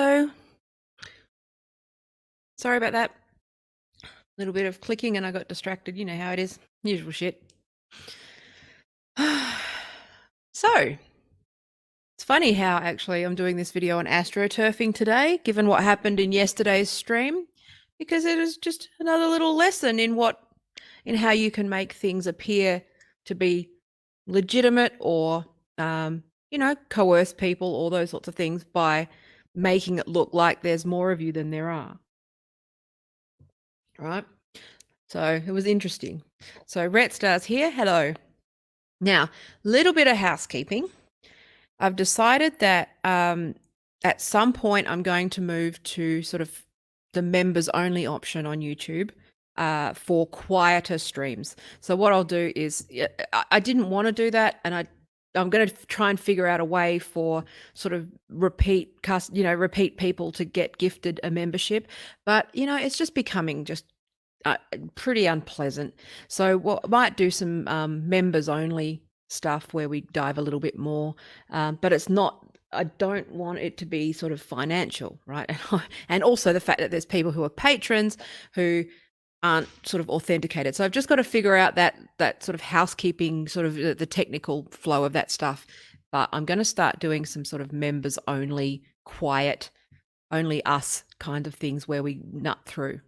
Hello. Sorry about that. Little bit of clicking and I got distracted. You know how it is. Usual shit. So, it's funny how actually I'm doing this video on astroturfing today, given what happened in yesterday's stream, because it is just another little lesson in how you can make things appear to be legitimate or, coerce people, all those sorts of things by making it look like there's more of you than there are. Right? So it was interesting. So Ret Star's here. Hello. Now, little bit of housekeeping. I've decided that at some point I'm going to move to sort of the members only option on YouTube for quieter streams. So what I'll do is I didn't want to do that, and I'm going to try and figure out a way for sort of repeat people to get gifted a membership. But it's just becoming just pretty unpleasant. So what might do some members only stuff where we dive a little bit more, but it's not. I don't want it to be sort of financial, right? And also the fact that there's people who are patrons who aren't sort of authenticated. So I've just got to figure out that sort of housekeeping, sort of the technical flow of that stuff. But I'm going to start doing some sort of members only, quiet, only us kind of things where we nut through.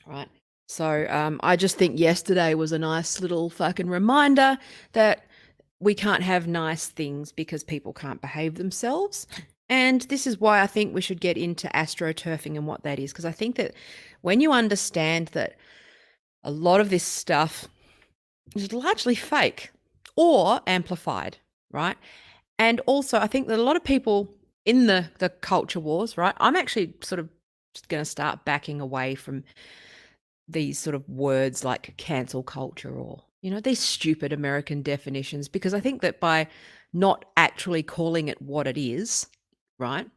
Right. So I just think yesterday was a nice little fucking reminder that we can't have nice things because people can't behave themselves. And this is why I think we should get into astroturfing and what that is, because I think that when you understand that a lot of this stuff is largely fake or amplified, right? And also I think that a lot of people in the culture wars, right? I'm actually sort of just going to start backing away from these sort of words like cancel culture or, these stupid American definitions, because I think that by not actually calling it what it is, right,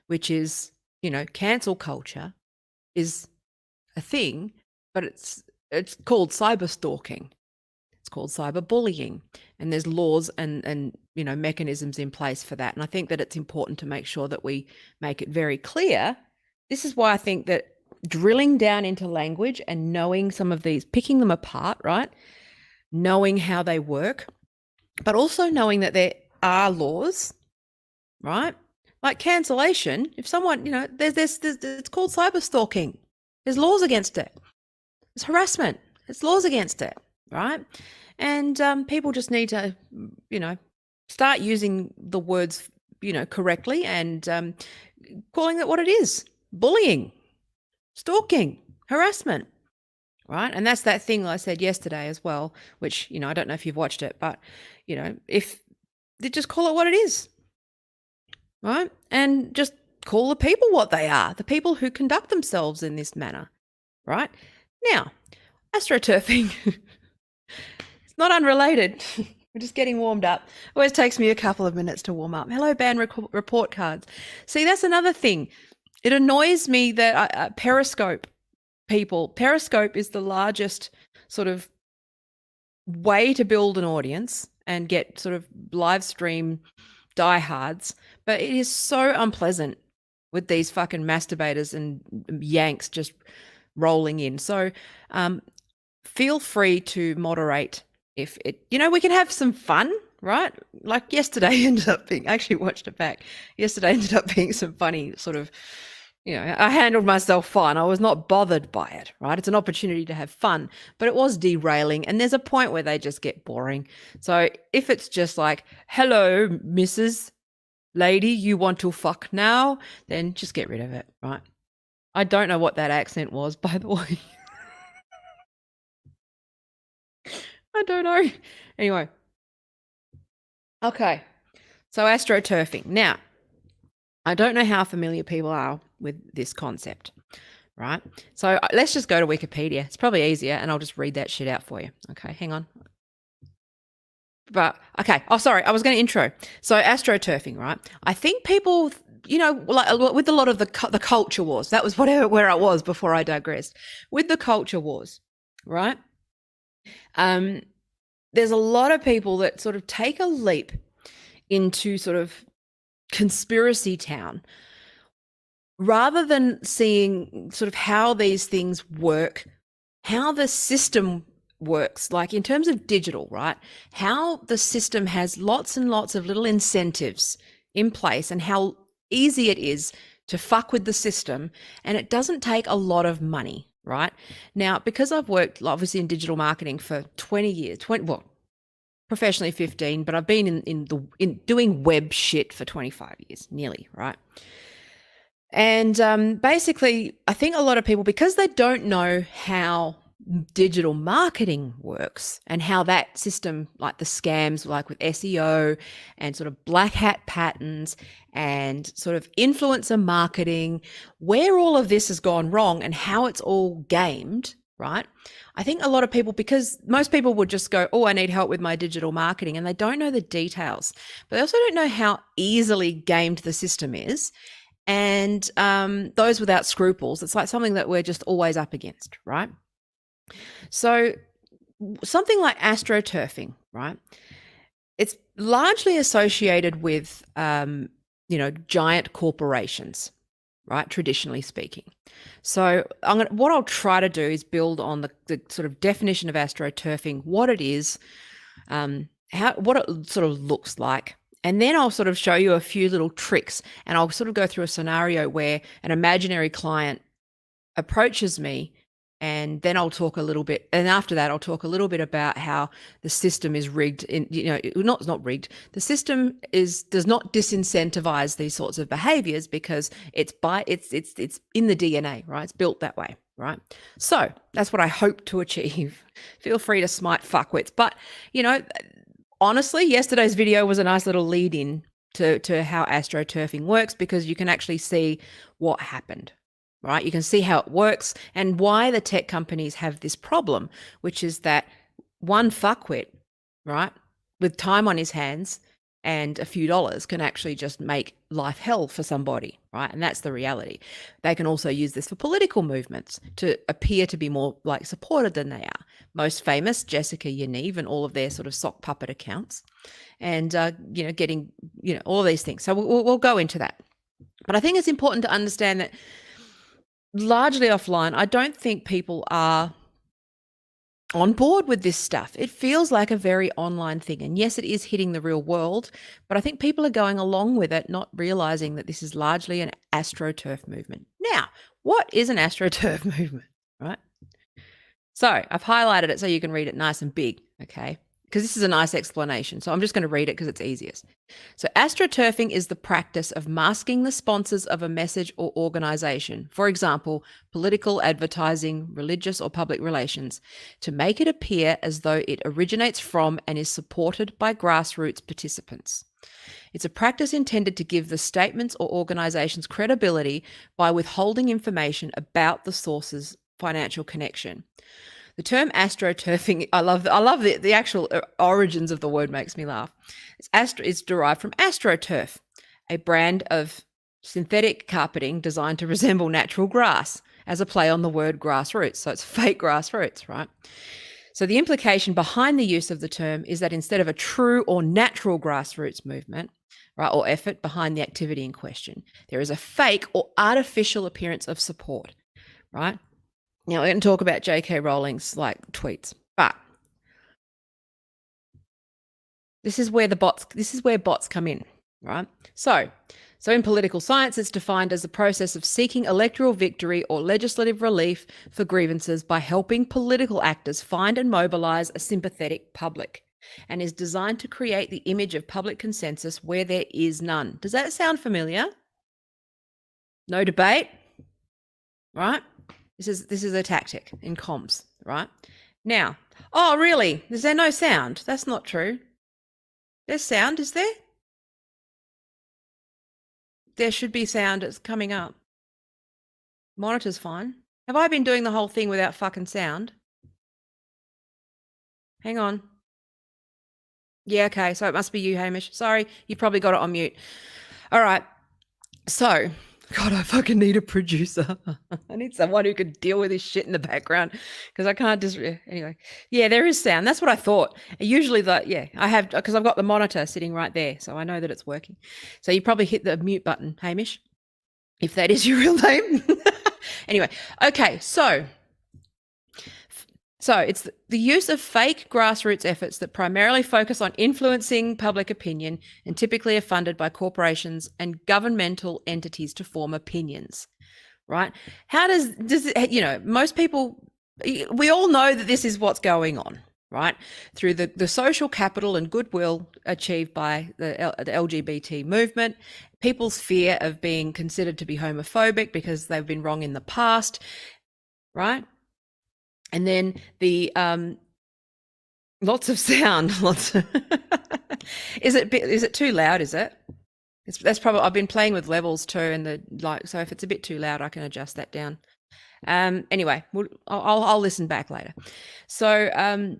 which is, cancel culture is a thing, but it's called cyber stalking. It's called cyberbullying, and there's laws and mechanisms in place for that. And I think that it's important to make sure that we make it very clear. This is why I think that drilling down into language and knowing some of these, picking them apart, right? Knowing how they work, but also knowing that there are laws, right? Like cancellation. If someone, there's it's called cyber stalking. There's laws against it. It's harassment. There's laws against it, right? And people just need to, start using the words, correctly and calling it what it is: bullying, stalking, harassment, right? And that's that thing I said yesterday as well, which, I don't know if you've watched it, but, if they just call it what it is, right? And just call the people what they are, the people who conduct themselves in this manner, right? Now, astroturfing, it's not unrelated. We're just getting warmed up. It always takes me a couple of minutes to warm up. Hello, band report cards. See, that's another thing. It annoys me that Periscope is the largest sort of way to build an audience and get sort of live stream diehards, but it is so unpleasant with these fucking masturbators and yanks just rolling in. So feel free to moderate if it, we can have some fun, right? Like yesterday ended up being, I actually watched it back. Yesterday ended up being some funny sort of, I handled myself fine. I was not bothered by it, right? It's an opportunity to have fun, but it was derailing. And there's a point where they just get boring. So if it's just like, hello, Mrs. Lady, you want to fuck now? Then just get rid of it, right? I don't know what that accent was, by the way. I don't know. Anyway. Okay. So astroturfing. Now, I don't know how familiar people are with this concept, right? So let's just go to Wikipedia. It's probably easier, and I'll just read that shit out for you. Okay, hang on. But, okay. Oh, sorry. I was going to intro. So astroturfing, right? I think people, like with a lot of the culture wars, that was where I was before I digressed. With the culture wars, right? There's a lot of people that sort of take a leap into sort of conspiracy town rather than seeing sort of how these things work, how the system works, like in terms of digital, right? How the system has lots and lots of little incentives in place and how easy it is to fuck with the system. And it doesn't take a lot of money, right? Now, because I've worked obviously in digital marketing for 20 years, well, professionally 15, but I've been in doing web shit for 25 years, nearly, right? And basically, I think a lot of people, because they don't know how digital marketing works and how that system, like the scams, like with SEO and sort of black hat patterns and sort of influencer marketing, where all of this has gone wrong and how it's all gamed, right? I think a lot of people, because most people would just go, oh, I need help with my digital marketing, and they don't know the details, but they also don't know how easily gamed the system is. And those without scruples, it's like something that we're just always up against, right? So something like astroturfing, right? It's largely associated with, giant corporations, right? Traditionally speaking. So what I'll try to do is build on the sort of definition of astroturfing, what it is, what it sort of looks like. And then I'll sort of show you a few little tricks, and I'll sort of go through a scenario where an imaginary client approaches me, and then I'll talk a little bit. And after that, I'll talk a little bit about how the system is rigged. Not rigged. The system does not disincentivize these sorts of behaviors because it's in the DNA, right? It's built that way, right? So that's what I hope to achieve. Feel free to smite fuckwits, but honestly, yesterday's video was a nice little lead in to how astroturfing works, because you can actually see what happened, right? You can see how it works and why the tech companies have this problem, which is that one fuckwit, right, with time on his hands and a few dollars can actually just make life hell for somebody, right? And that's the reality. They can also use this for political movements to appear to be more like supported than they are. Most famous, Jessica Yaniv and all of their sort of sock puppet accounts, and getting all of these things. So we'll go into that. But I think it's important to understand that largely offline, I don't think people are on board with this stuff. It feels like a very online thing. And yes, it is hitting the real world, but I think people are going along with it, not realizing that this is largely an astroturf movement. Now, what is an astroturf movement, right? So I've highlighted it so you can read it nice and big, okay? Because this is a nice explanation. So I'm just going to read it because it's easiest. So astroturfing is the practice of masking the sponsors of a message or organization, for example, political, advertising, religious, or public relations, to make it appear as though it originates from and is supported by grassroots participants. It's a practice intended to give the statements or organizations credibility by withholding information about the source's financial connection. The term astroturfing, I love the actual origins of the word, makes me laugh. It's derived from AstroTurf, a brand of synthetic carpeting designed to resemble natural grass, as a play on the word grassroots. So it's fake grassroots, right? So the implication behind the use of the term is that instead of a true or natural grassroots movement, right, or effort behind the activity in question, there is a fake or artificial appearance of support, right? Now, we're going to talk about J.K. Rowling's tweets, but this is where bots come in, right? So in political science, it's defined as the process of seeking electoral victory or legislative relief for grievances by helping political actors find and mobilize a sympathetic public, and is designed to create the image of public consensus where there is none. Does that sound familiar? No debate, right? This is a tactic in comms, right? Now, oh, really? Is there no sound? That's not true. There's sound, is there? There should be sound. It's coming up. Monitor's fine. Have I been doing the whole thing without fucking sound? Hang on. Yeah, okay. So it must be you, Hamish. Sorry, you probably got it on mute. All right. So, God, I fucking need a producer. I need someone who could deal with this shit in the background, because I can't just, anyway. Yeah, there is sound. That's what I thought. Usually I have, because I've got the monitor sitting right there, so I know that it's working. So you probably hit the mute button, Hamish. if that is your real name. Anyway, okay, so it's the use of fake grassroots efforts that primarily focus on influencing public opinion and typically are funded by corporations and governmental entities to form opinions, right? How does most people, we all know that this is what's going on, right? Through the social capital and goodwill achieved by the LGBT movement, people's fear of being considered to be homophobic because they've been wrong in the past, right? And then the lots of sound, lots of is it too loud? Is it? That's probably, I've been playing with levels too, and so if it's a bit too loud, I can adjust that down. Anyway, I'll listen back later. So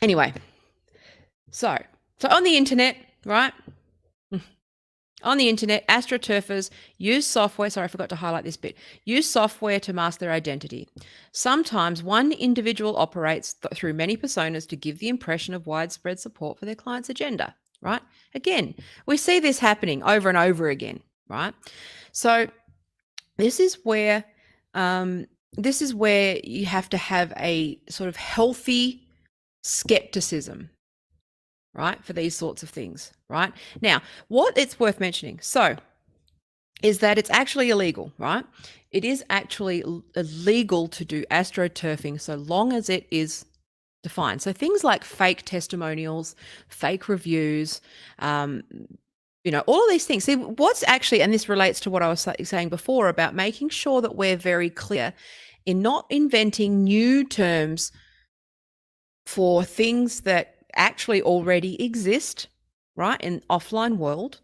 anyway, so on the internet, right? On the internet, astroturfers use software. Sorry, I forgot to highlight this bit. Use software to mask their identity. Sometimes one individual operates through many personas to give the impression of widespread support for their client's agenda, right? Again, we see this happening over and over again, right? So this is where you have to have a sort of healthy skepticism, right, for these sorts of things, right? Now, what it's worth mentioning, is that it's actually illegal, right? It is actually illegal to do astroturfing so long as it is defined. So things like fake testimonials, fake reviews, all of these things. See, what's actually, and this relates to what I was saying before about making sure that we're very clear in not inventing new terms for things that actually already exist, right, in offline world,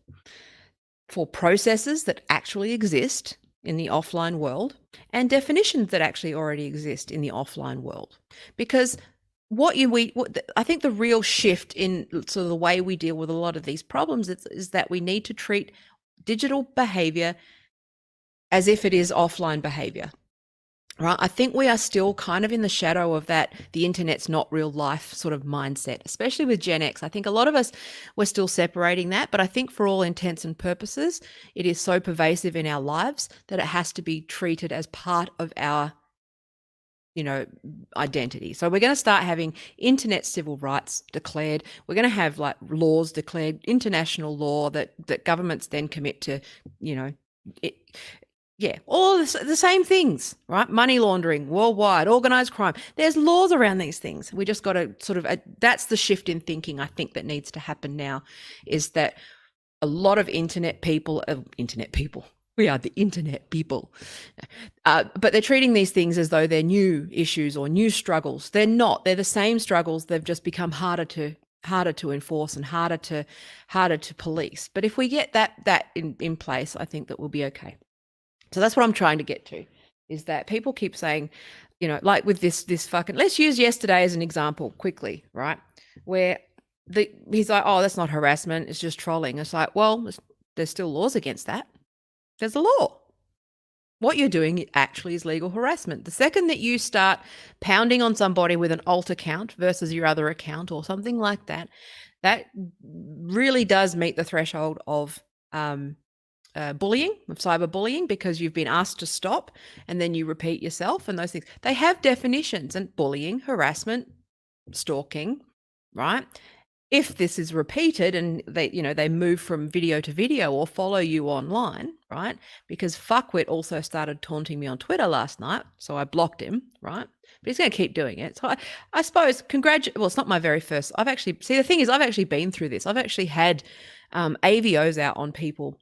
for processes that actually exist in the offline world, and definitions that actually already exist in the offline world. Because I think the real shift in sort of the way we deal with a lot of these problems is that we need to treat digital behavior as if it is offline behavior. Right. I think we are still kind of in the shadow of that, the internet's not real life sort of mindset, especially with Gen X. I think a lot of us, we're still separating that, but I think for all intents and purposes, it is so pervasive in our lives that it has to be treated as part of our, identity. So we're going to start having internet civil rights declared. We're going to have like laws declared, international law that governments then commit to, all the same things, right? Money laundering, worldwide, organized crime. There's laws around these things. We just got to sort of, that's the shift in thinking I think that needs to happen now, is that a lot of internet people, we are the internet people, but they're treating these things as though they're new issues or new struggles. They're not. They're the same struggles. They've just become harder to enforce and harder to police. But if we get that in place, I think that we'll be okay. So that's what I'm trying to get to, is that people keep saying, like with this fucking, let's use yesterday as an example quickly, right? Where he's like, oh, that's not harassment, it's just trolling. It's like, well, there's still laws against that. There's a law. What you're doing actually is legal harassment. The second that you start pounding on somebody with an alt account versus your other account or something like that, that really does meet the threshold of bullying, of cyberbullying, because you've been asked to stop and then you repeat yourself, and those things, they have definitions. And bullying, harassment, stalking, right? If this is repeated and they move from video to video or follow you online, right? Because Fuckwit also started taunting me on Twitter last night, so I blocked him, right? But he's going to keep doing it. So I suppose well, it's not my very first. The thing is, I've actually been through this. I've actually had AVOs out on people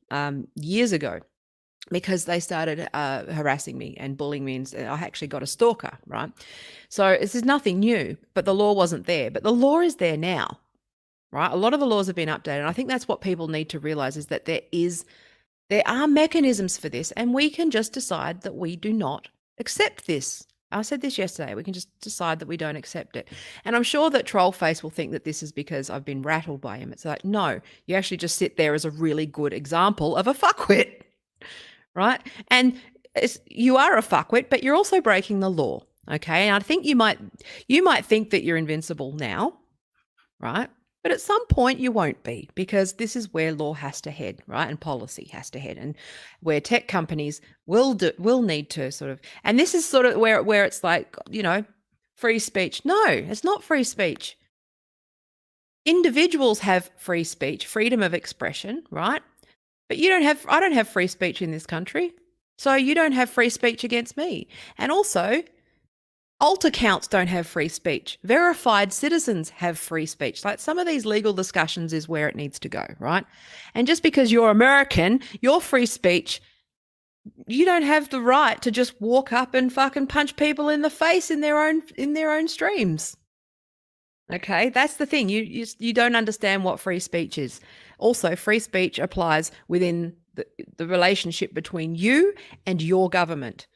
years ago because they started harassing me and bullying me, and I actually got a stalker, right? So this is nothing new, but the law wasn't there. But the law is there now, right? A lot of the laws have been updated. And I think that's what people need to realize, is that there are mechanisms for this, and we can just decide that we do not accept this. I said this yesterday. We can just decide that we don't accept it. And I'm sure that Trollface will think that this is because I've been rattled by him. It's like, no, you actually just sit there as a really good example of a fuckwit, right? And you are a fuckwit, but you're also breaking the law, okay? And I think you might think that you're invincible now, right? But at some point you won't be, because this is where law has to head, right? And policy has to head, and where tech companies will need to sort of, and this is sort of where it's like, free speech. No, it's not free speech. Individuals have free speech, freedom of expression, right? But I don't have free speech in this country. So you don't have free speech against me. And also, alt accounts don't have free speech. Verified citizens have free speech. Like, some of these legal discussions is where it needs to go, right? And just because you're American, your free speech, you don't have the right to just walk up and fucking punch people in the face in their own streams. Okay, that's the thing. You don't understand what free speech is. Also, free speech applies within the relationship between you and your government.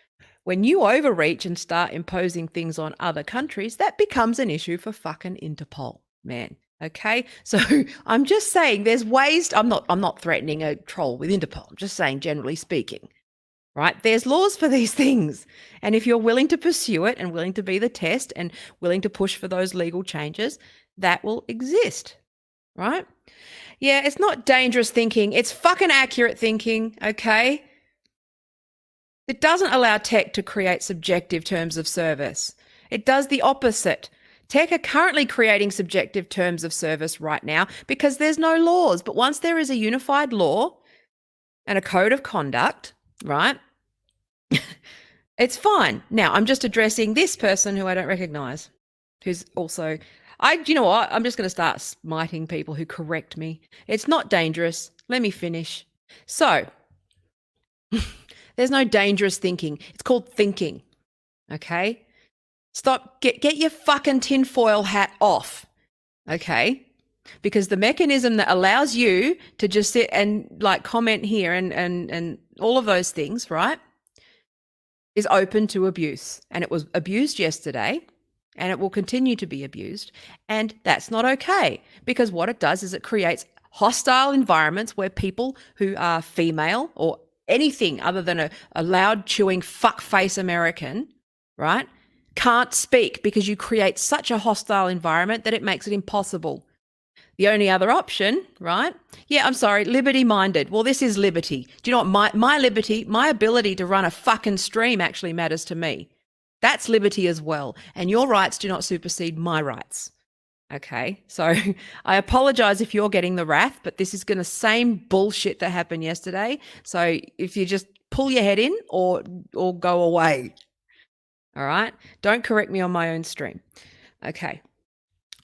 When you overreach and start imposing things on other countries, that becomes an issue for fucking Interpol, man. Okay, so I'm just saying there's ways. I'm not threatening a troll with Interpol. I'm just saying, generally speaking, right? There's laws for these things. And if you're willing to pursue it and willing to be the test and willing to push for those legal changes, that will exist, right? Yeah, it's not dangerous thinking. It's fucking accurate thinking, okay? It doesn't allow tech to create subjective terms of service. It does the opposite. Tech are currently creating subjective terms of service right now because there's no laws. But once there is a unified law and a code of conduct, right, it's fine. Now, I'm just addressing this person who I don't recognize, who's also, you know what? I'm just going to start smiting people who correct me. It's not dangerous. Let me finish. So, there's no dangerous thinking. It's called thinking. Okay? Stop. Get your fucking tinfoil hat off. Okay? Because the mechanism that allows you to just sit and like comment here and all of those things, right, is open to abuse. And it was abused yesterday, and it will continue to be abused. And that's not okay, because what it does is it creates hostile environments where people who are female or anything other than a loud chewing fuckface American, right, can't speak, because you create such a hostile environment that it makes it impossible. The only other option, right? Yeah, I'm sorry, liberty-minded. Well, this is liberty. Do you know what? My liberty, my ability to run a fucking stream actually matters to me. That's liberty as well. And your rights do not supersede my rights. Okay, so I apologize if you're getting the wrath, but this is going to same bullshit that happened yesterday. So if you just pull your head in or go away. All right? Don't correct me on my own stream. Okay.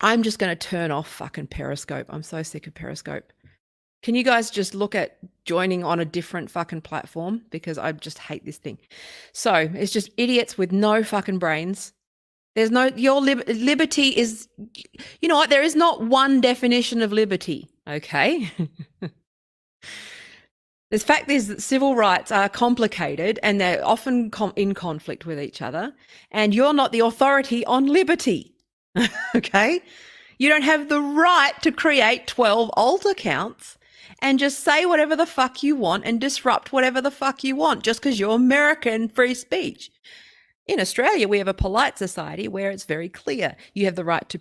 I'm just going to turn off fucking Periscope. I'm so sick of Periscope. Can you guys just look at joining on a different fucking platform? Because I just hate this thing. So it's just idiots with no fucking brains. There's no, your liberty is, you know what? There is not one definition of liberty. Okay. The fact is that civil rights are complicated and they're often in conflict with each other. And you're not the authority on liberty. Okay? You don't have the right to create 12 alt accounts and just say whatever the fuck you want and disrupt whatever the fuck you want just because you're American free speech. In Australia, we have a polite society where it's very clear you have the right to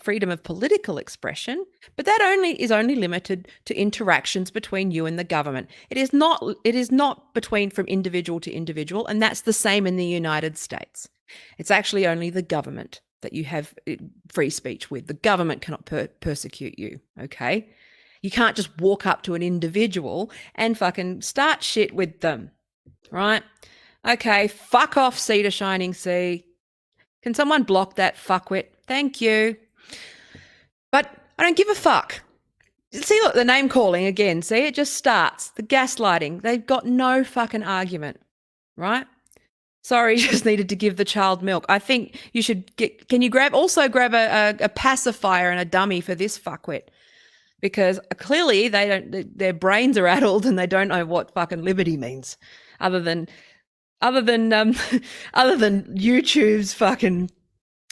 freedom of political expression, but that is only limited to interactions between you and the government. It is not from individual to individual, and that's the same in the United States. It's actually only the government that you have free speech with. The government cannot persecute you, okay? You can't just walk up to an individual and fucking start shit with them, right? Okay, fuck off, sea to shining sea. Can someone block that fuckwit? Thank you. But I don't give a fuck. See, look, the name calling again. See, it just starts. The gaslighting. They've got no fucking argument, right? Sorry, just needed to give the child milk. I think you should can you grab a pacifier and a dummy for this fuckwit? Because clearly their brains are addled and they don't know what fucking liberty means, other than YouTube's fucking,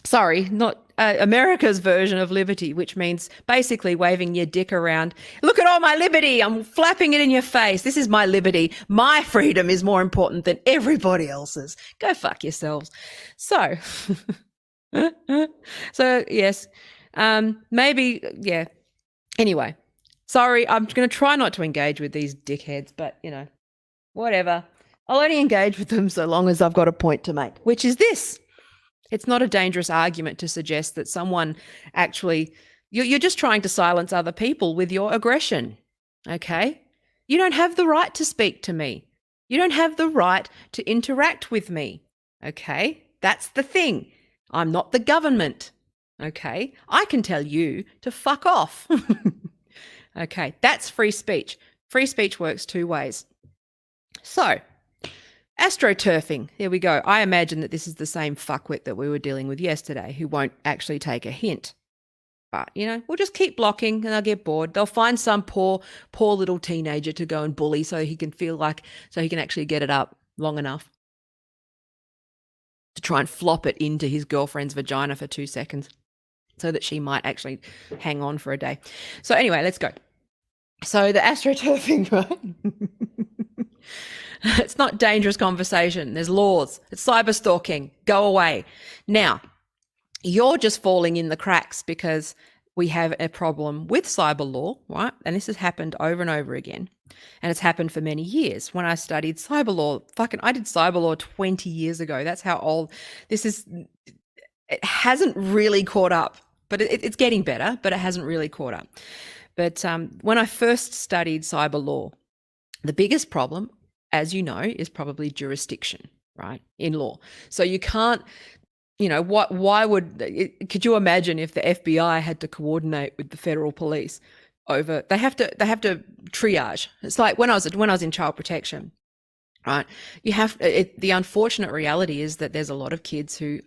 sorry, not America's version of liberty, which means basically waving your dick around. Look at all my liberty. I'm flapping it in your face. This is my liberty. My freedom is more important than everybody else's. Go fuck yourselves. So, so yes, maybe, yeah. Anyway, sorry, I'm going to try not to engage with these dickheads, but, whatever. I'll only engage with them so long as I've got a point to make, which is this. It's not a dangerous argument to suggest that someone actually, you're just trying to silence other people with your aggression, okay? You don't have the right to speak to me. You don't have the right to interact with me, okay? That's the thing. I'm not the government, okay? I can tell you to fuck off. Okay, that's free speech. Free speech works two ways. So, astroturfing, here we go. I imagine that this is the same fuckwit that we were dealing with yesterday who won't actually take a hint. But, we'll just keep blocking and they'll get bored. They'll find some poor little teenager to go and bully so he can actually get it up long enough to try and flop it into his girlfriend's vagina for 2 seconds so that she might actually hang on for a day. So anyway, let's go. So the astroturfing, right? It's not dangerous conversation. There's laws. It's cyber stalking. Go away. Now, you're just falling in the cracks because we have a problem with cyber law, right? And this has happened over and over again. And it's happened for many years. When I studied cyber law, I did cyber law 20 years ago. That's how old this is. It hasn't really caught up, but it's getting better, but it hasn't really caught up. But when I first studied cyber law, the biggest problem, as you know, is probably jurisdiction, right, in law. So you can't, could you imagine if the FBI had to coordinate with the federal police over, they have to triage. It's like when I was in child protection, right? The unfortunate reality is that there's a lot of kids who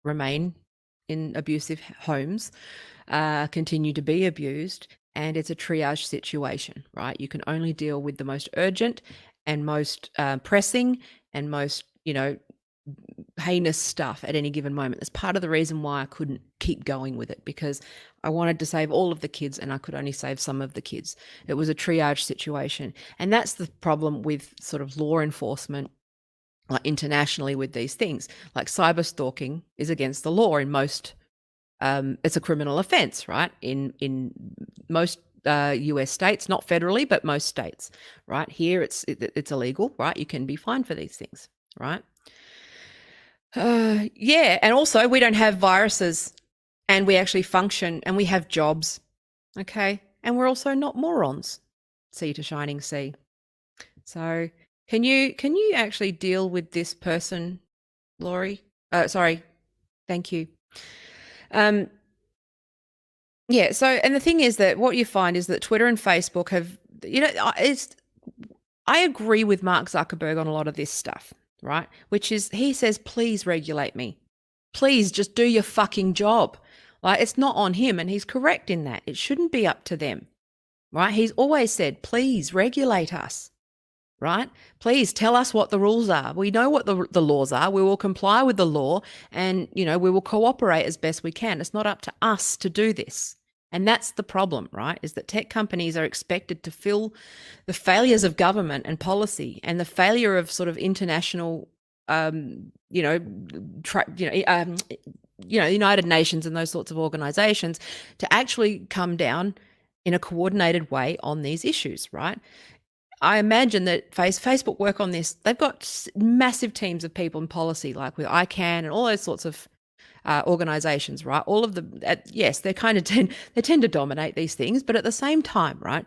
remain in abusive homes, continue to be abused, and it's a triage situation, right? You can only deal with the most urgent and most pressing and most, heinous stuff at any given moment. That's part of the reason why I couldn't keep going with it, because I wanted to save all of the kids and I could only save some of the kids. It was a triage situation. And that's the problem with sort of law enforcement, like internationally, with these things. Like cyber stalking is against the law in most, it's a criminal offense, right? In most US states, not federally, but most states, right? Here it's illegal, right? You can be fined for these things, right? Yeah, and also we don't have viruses and we actually function and we have jobs, okay? And we're also not morons, sea to shining sea. So can you actually deal with this person, Laurie? Sorry, thank you. Yeah, so, and the thing is that what you find is that Twitter and Facebook have, I agree with Mark Zuckerberg on a lot of this stuff, right? Which is, he says, please regulate me. Please just do your fucking job. Like, it's not on him, and he's correct in that. It shouldn't be up to them, right? He's always said, please regulate us, right? Please tell us what the rules are. We know what the laws are. We will comply with the law and, we will cooperate as best we can. It's not up to us to do this. And that's the problem, right? Is that tech companies are expected to fill the failures of government and policy and the failure of sort of international, United Nations and those sorts of organizations to actually come down in a coordinated way on these issues, right? I imagine that Facebook work on this. They've got massive teams of people in policy, like with ICANN and all those sorts of organizations, right? All of them, yes, they tend to dominate these things, but at the same time, right,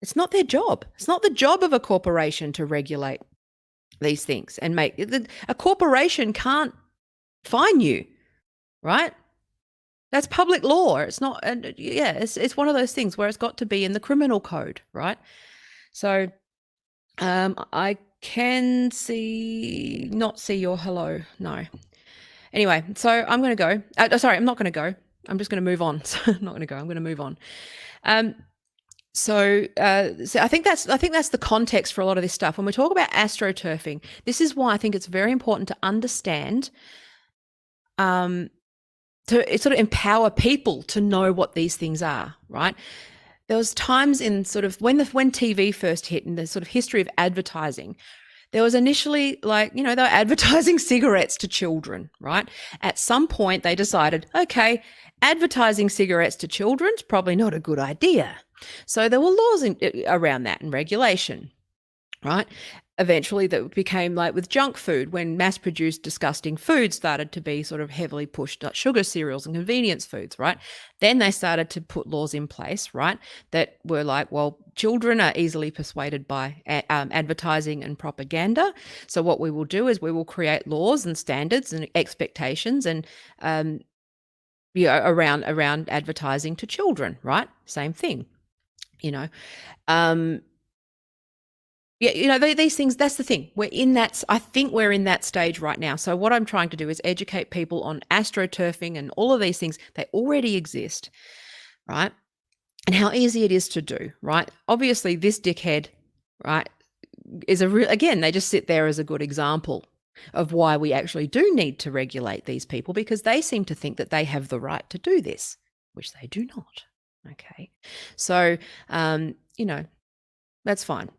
it's not their job. It's not the job of a corporation to regulate these things and make a corporation can't fine you, right? That's public law. It's not, and yeah, it's one of those things where it's got to be in the criminal code, right? So I can not see your hello. No. Anyway, so I'm going to go. Sorry, I'm not going to go. I'm just going to move on. So I'm not going to go. I'm going to move on. So I think that's the context for a lot of this stuff. When we talk about astroturfing, this is why I think it's very important to understand, to sort of empower people to know what these things are, right? There was times in sort of when TV first hit in the sort of history of advertising, There was initially like, they were advertising cigarettes to children, right? At some point they decided, okay, advertising cigarettes to children's probably not a good idea. So there were laws around that and regulation, right? Eventually that became like with junk food, when mass-produced disgusting food started to be sort of heavily pushed, like sugar cereals and convenience foods, right? Then they started to put laws in place, right, that were like, well, children are easily persuaded by advertising and propaganda. So what we will do is we will create laws and standards and expectations and around advertising to children, right? Same thing, these things, that's the thing. I think we're in that stage right now. So what I'm trying to do is educate people on astroturfing and all of these things. They already exist, right? And how easy it is to do, right? Obviously, this dickhead, right, is again, they just sit there as a good example of why we actually do need to regulate these people, because they seem to think that they have the right to do this, which they do not. Okay. So, that's fine.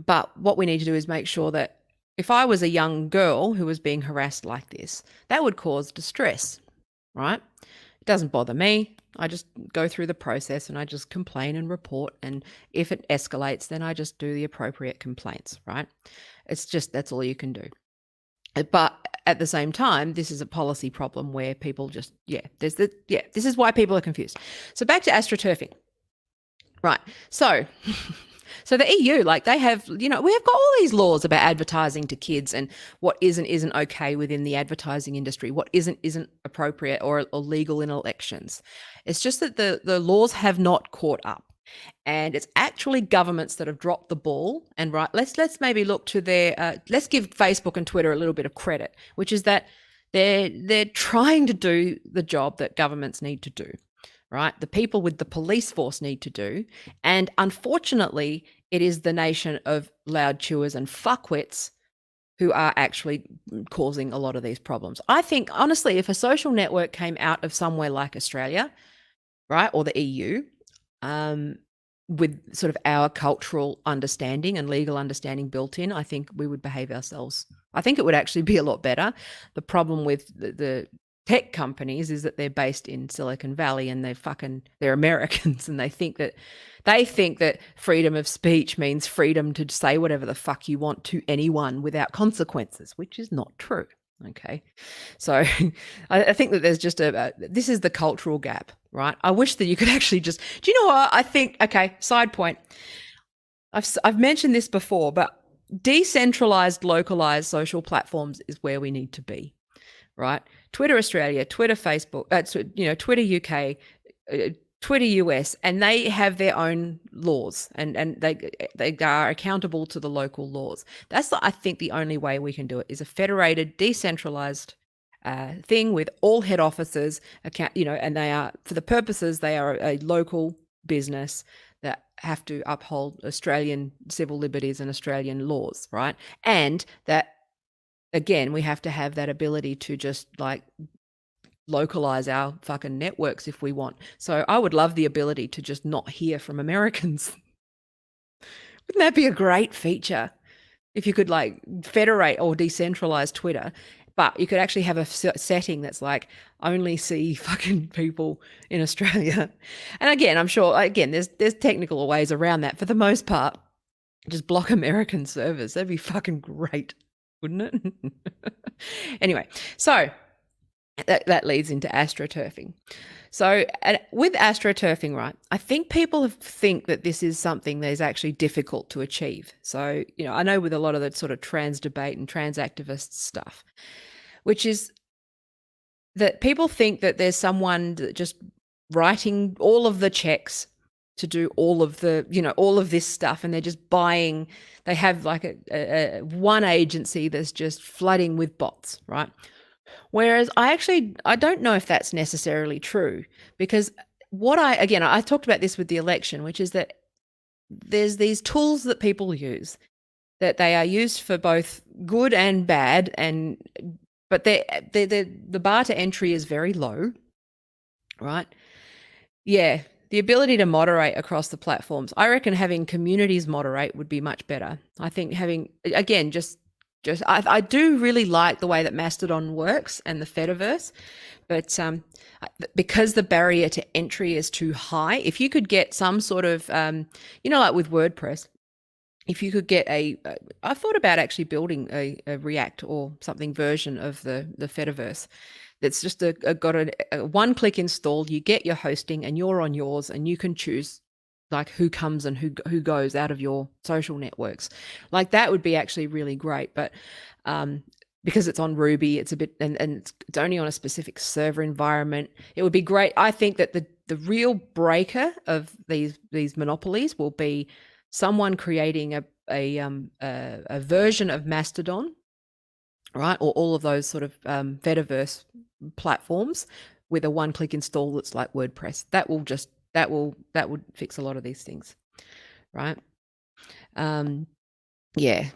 But what we need to do is make sure that if I was a young girl who was being harassed like this, that would cause distress, right? It doesn't bother me. I just go through the process and I just complain and report. And if it escalates, then I just do the appropriate complaints, right? That's all you can do. But at the same time, this is a policy problem where people just, this is why people are confused. So back to astroturfing. Right. So the EU, like they have, we have got all these laws about advertising to kids and what isn't okay within the advertising industry, what isn't appropriate or legal in elections. It's just that the laws have not caught up. And it's actually governments that have dropped the ball. And right, let's maybe look to let's give Facebook and Twitter a little bit of credit, which is that they're trying to do the job that governments need to do. Right? The people with the police force need to do. And unfortunately, it is the nation of loud chewers and fuckwits who are actually causing a lot of these problems. I think, honestly, if a social network came out of somewhere like Australia, right, or the EU, with sort of our cultural understanding and legal understanding built in, I think we would behave ourselves. I think it would actually be a lot better. The problem with the tech companies is that they're based in Silicon Valley and they're Americans, and they think that freedom of speech means freedom to say whatever the fuck you want to anyone without consequences, which is not true. Okay. So I think that there's just this is the cultural gap, right? I wish that you could actually do you know what I think? Okay. Side point. I've mentioned this before, but decentralized, localized social platforms is where we need to be, right? Twitter Australia, Twitter Facebook, Twitter UK, Twitter US, and they have their own laws, and they are accountable to the local laws. That's I think the only way we can do it is a federated, decentralized thing with all head offices, and they are, for the purposes, they are a local business that have to uphold Australian civil liberties and Australian laws, right? And that, again, we have to have that ability to just like localize our fucking networks if we want. So I would love the ability to just not hear from Americans. Wouldn't that be a great feature? If you could like federate or decentralize Twitter, but you could actually have a setting that's like only see fucking people in Australia. And again, I'm sure, there's technical ways around that. For the most part, just block American servers. That'd be fucking great, wouldn't it? Anyway, so that leads into astroturfing. So with astroturfing, right, I think people think that this is something that is actually difficult to achieve. So, I know with a lot of the sort of trans debate and trans activist stuff, which is that people think that there's someone just writing all of the checks to do all of the, all of this stuff, and they're just buying, they have like a one agency that's just flooding with bots, right? Whereas I don't know if that's necessarily true, because I talked about this with the election, which is that there's these tools that people use, that they are used for both good and bad, but the bar to entry is very low, right? Yeah. the ability to moderate across the platforms. I reckon having communities moderate would be much better. I think having, again, I do really like the way that Mastodon works and the Fediverse, but because the barrier to entry is too high, if you could get some sort of, like with WordPress, if you could get I thought about actually building a React or something version of the Fediverse. That's just got a one-click install. You get your hosting, and you're on yours, and you can choose like who comes and who goes out of your social networks. Like that would be actually really great. But because it's on Ruby, it's a bit, and it's only on a specific server environment. It would be great. I think that the real breaker of these monopolies will be someone creating a version of Mastodon, right, or all of those sort of Fediverse platforms with a one-click install that's like WordPress. That would fix a lot of these things, right? Yeah.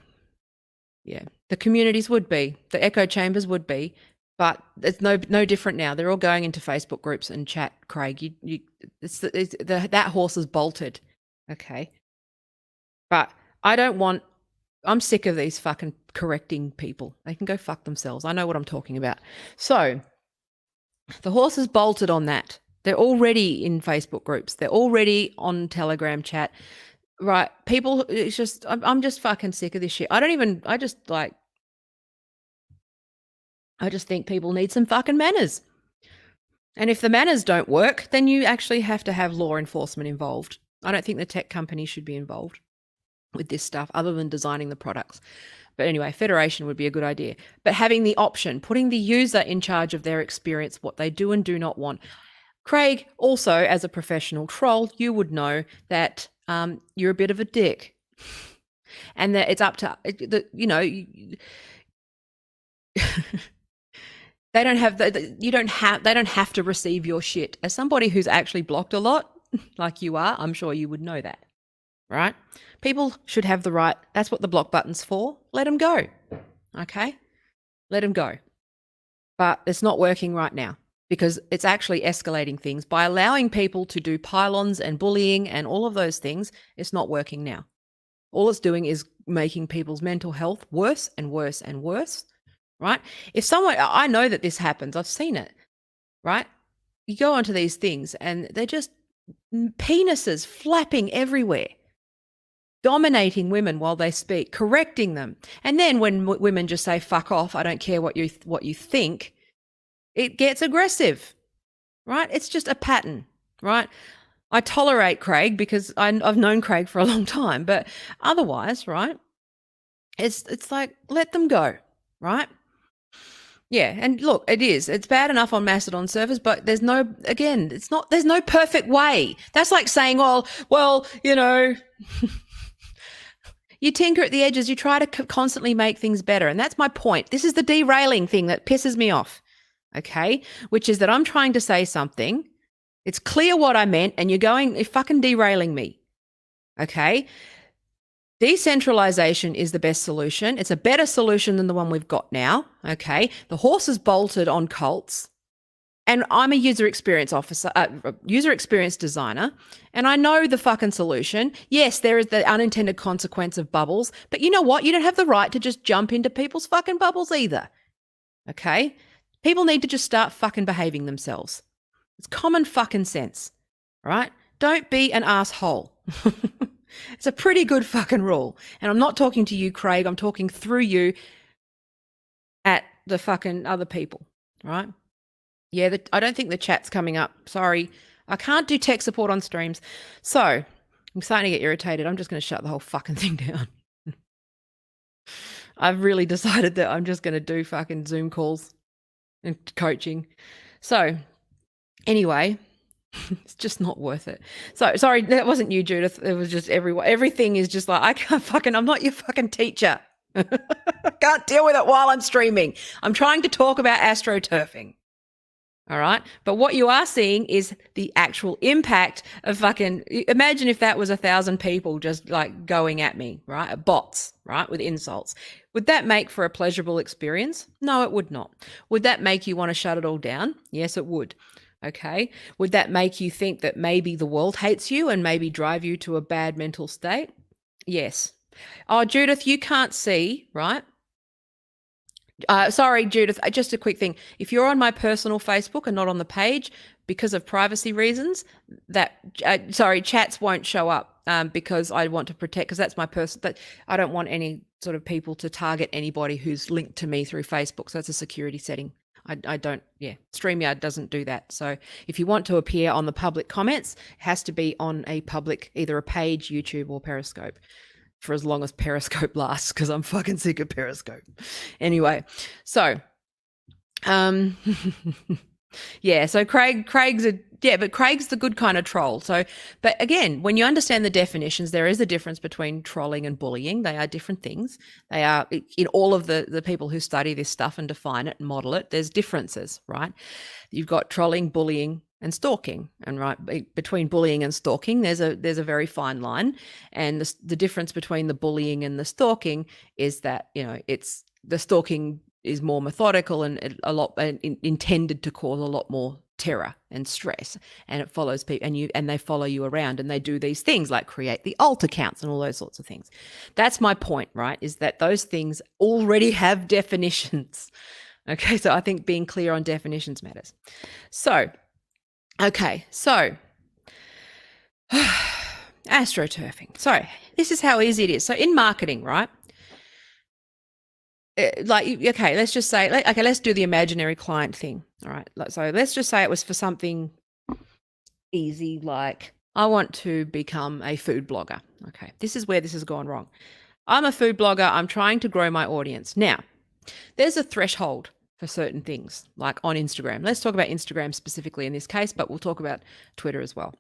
The communities would be, the echo chambers would be, but it's no different now. They're all going into Facebook groups and chat. Craig, that horse is bolted, okay? But I'm sick of these fucking correcting people. They can go fuck themselves. I know what I'm talking about. So the horse is bolted on that. They're already in Facebook groups. They're already on Telegram chat. Right. People, it's just, I'm just fucking sick of this shit. I just think people need some fucking manners. And if the manners don't work, then you actually have to have law enforcement involved. I don't think the tech company should be involved with this stuff other than designing the products. But anyway, federation would be a good idea. But having the option, putting the user in charge of their experience, what they do and do not want. Craig, also as a professional troll, you would know that you're a bit of a dick, and that it's up to they don't have to receive your shit. As somebody who's actually blocked a lot, like you are, I'm sure you would know that, right? People should have the right. That's what the block button's for. Let them go, okay? Let them go. But it's not working right now because it's actually escalating things. By allowing people to do pylons and bullying and all of those things, it's not working now. All it's doing is making people's mental health worse and worse and worse, right? I know that this happens. I've seen it, right? You go onto these things and they're just penises flapping everywhere, dominating women while they speak, correcting them. And then when women just say, fuck off, I don't care what you think, it gets aggressive, right? It's just a pattern, right? I tolerate Craig because I've known Craig for a long time, but otherwise, right, it's like, let them go, right? Yeah, and look, it's bad enough on Mastodon servers, but there's no perfect way. That's like saying, well, you tinker at the edges, you try to constantly make things better. And that's my point. This is the derailing thing that pisses me off, okay? Which is that I'm trying to say something. It's clear what I meant, and you're fucking derailing me, okay? Decentralization is the best solution. It's a better solution than the one we've got now, okay? The horse is bolted on cults, and I'm a user experience designer, and I know the fucking solution. Yes, there is the unintended consequence of bubbles, but you know what? You don't have the right to just jump into people's fucking bubbles either, okay? People need to just start fucking behaving themselves. It's common fucking sense, all right? Don't be an asshole. It's a pretty good fucking rule. And I'm not talking to you, Craig. I'm talking through you at the fucking other people, right? Yeah, I don't think the chat's coming up. Sorry. I can't do tech support on streams. So I'm starting to get irritated. I'm just going to shut the whole fucking thing down. I've really decided that I'm just going to do fucking Zoom calls and coaching. So anyway, it's just not worth it. So sorry, that wasn't you, Judith. It was just everyone. Everything is just like, I'm not your fucking teacher. I can't deal with it while I'm streaming. I'm trying to talk about astroturfing. All right. But what you are seeing is the actual impact of imagine if that was 1,000 people just like going at me, right? Bots, right? With insults. Would that make for a pleasurable experience? No, it would not. Would that make you want to shut it all down? Yes, it would. Okay. Would that make you think that maybe the world hates you and maybe drive you to a bad mental state? Yes. Oh, Judith, you can't see, right? Sorry, Judith, just a quick thing. If you're on my personal Facebook and not on the page because of privacy reasons, chats won't show up because I want to protect, because that's my person. That I don't want any sort of people to target anybody who's linked to me through Facebook. So that's a security setting. I don't, yeah, StreamYard doesn't do that. So if you want to appear on the public comments, it has to be on a public, either a page, YouTube, or Periscope, for as long as Periscope lasts, because I'm fucking sick of Periscope. Anyway, so yeah, so Craig's but Craig's the good kind of troll. So, but again, when you understand the definitions, there is a difference between trolling and bullying. They are different things. They are, in all of the people who study this stuff and define it and model it, there's differences, right? You've got trolling, bullying, and stalking, and right between bullying and stalking, there's a very fine line, and the difference between the bullying and the stalking is that, you know, it's the stalking is more methodical and intended to cause a lot more terror and stress, and it follows people, and they follow you around, and they do these things like create the alt accounts and all those sorts of things. That's my point, right? Is that those things already have definitions. Okay, so I think being clear on definitions matters. So, okay, so astroturfing. So this is how easy it is. So in marketing, right? Okay, let's just say, okay, let's do the imaginary client thing. All right. So let's just say it was for something easy, like I want to become a food blogger. Okay. This is where this has gone wrong. I'm a food blogger. I'm trying to grow my audience. Now, there's a threshold for certain things, like on Instagram. Let's talk about Instagram specifically in this case, but we'll talk about Twitter as well.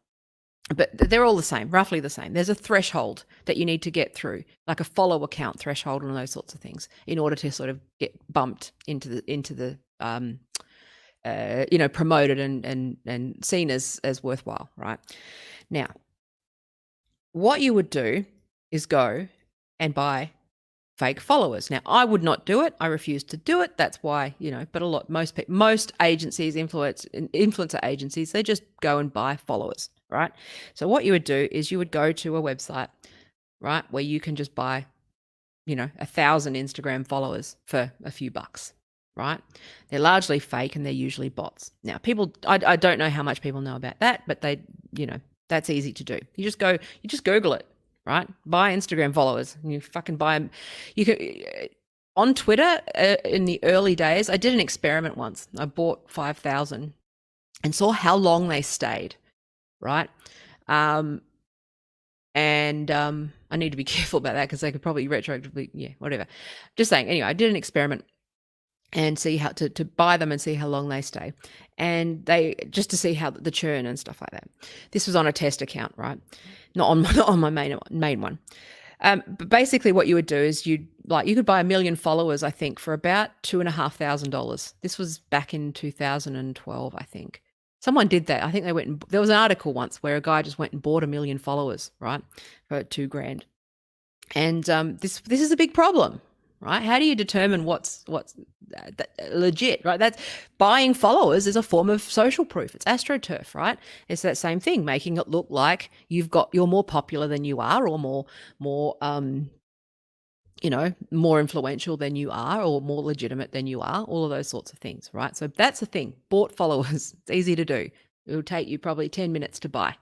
But they're all the same, roughly the same. There's a threshold that you need to get through, like a follow account threshold and those sorts of things, in order to sort of get bumped into the promoted and seen as worthwhile, right? Now, what you would do is go and buy fake followers. Now, I would not do it. I refuse to do it. That's why, but most agencies, influencer agencies, they just go and buy followers, right? So what you would do is you would go to a website, right, where you can just buy, 1,000 Instagram followers for a few bucks, right? They're largely fake and they're usually bots. Now, I don't know how much people know about that, but that's easy to do. You just Google it. Right? Buy Instagram followers, and you fucking buy them. You can on Twitter in the early days. I did an experiment once. I bought 5,000 and saw how long they stayed. Right? I need to be careful about that because they could probably retroactively, whatever. Just saying. Anyway, I did an experiment and see how to buy them and see how long they stay, and just to see how the churn and stuff like that. This was on a test account, right? Not on my main one. But basically, what you would do is you could buy 1 million followers, I think, for about $2,500. This was back in 2012, I think. Someone did that. I think there was an article once where a guy just went and bought 1 million followers, right, for $2,000. And this is a big problem. Right? How do you determine what's legit, right? That's buying followers is a form of social proof. It's AstroTurf, right? It's that same thing, making it look like you're more popular than you are, or more influential than you are, or more legitimate than you are, all of those sorts of things, right? So that's the thing. Bought followers, it's easy to do. It will take you probably 10 minutes to buy,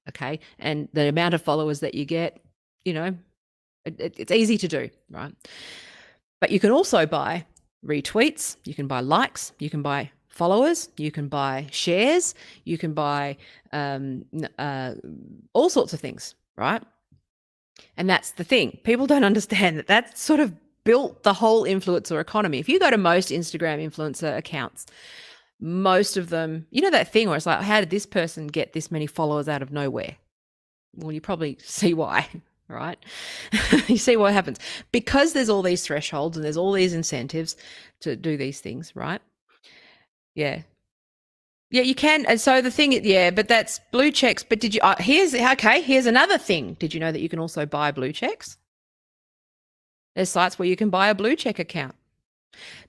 okay? And the amount of followers that you get, it's easy to do, right? But you can also buy retweets, you can buy likes, you can buy followers, you can buy shares, you can buy all sorts of things, right? And that's the thing. People don't understand that sort of built the whole influencer economy. If you go to most Instagram influencer accounts, most of them, that thing where it's like, how did this person get this many followers out of nowhere? Well, you probably see why. Right? You see what happens because there's all these thresholds and there's all these incentives to do these things, right? Yeah, you can. And so the thing, but that's blue checks. But did you? Here's another thing. Did you know that you can also buy blue checks? There's sites where you can buy a blue check account,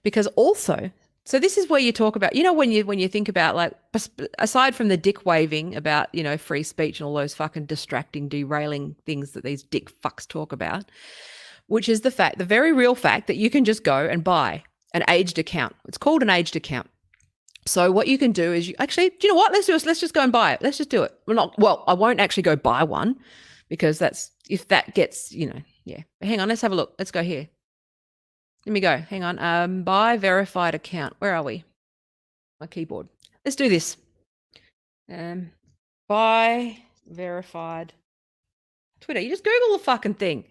because also So this is where you talk about, when you think about, like, aside from the dick waving about, free speech and all those fucking distracting, derailing things that these dick fucks talk about, which is the very real fact that you can just go and buy an aged account. It's called an aged account. So what you can do is do you know what? Let's just go and buy it. Let's just do it. I won't actually go buy one because if that gets, yeah. Hang on, let's have a look. Let's go here. Let me go. Hang on. Buy verified account. Where are we? My keyboard. Let's do this. Buy verified Twitter. You just Google the fucking thing,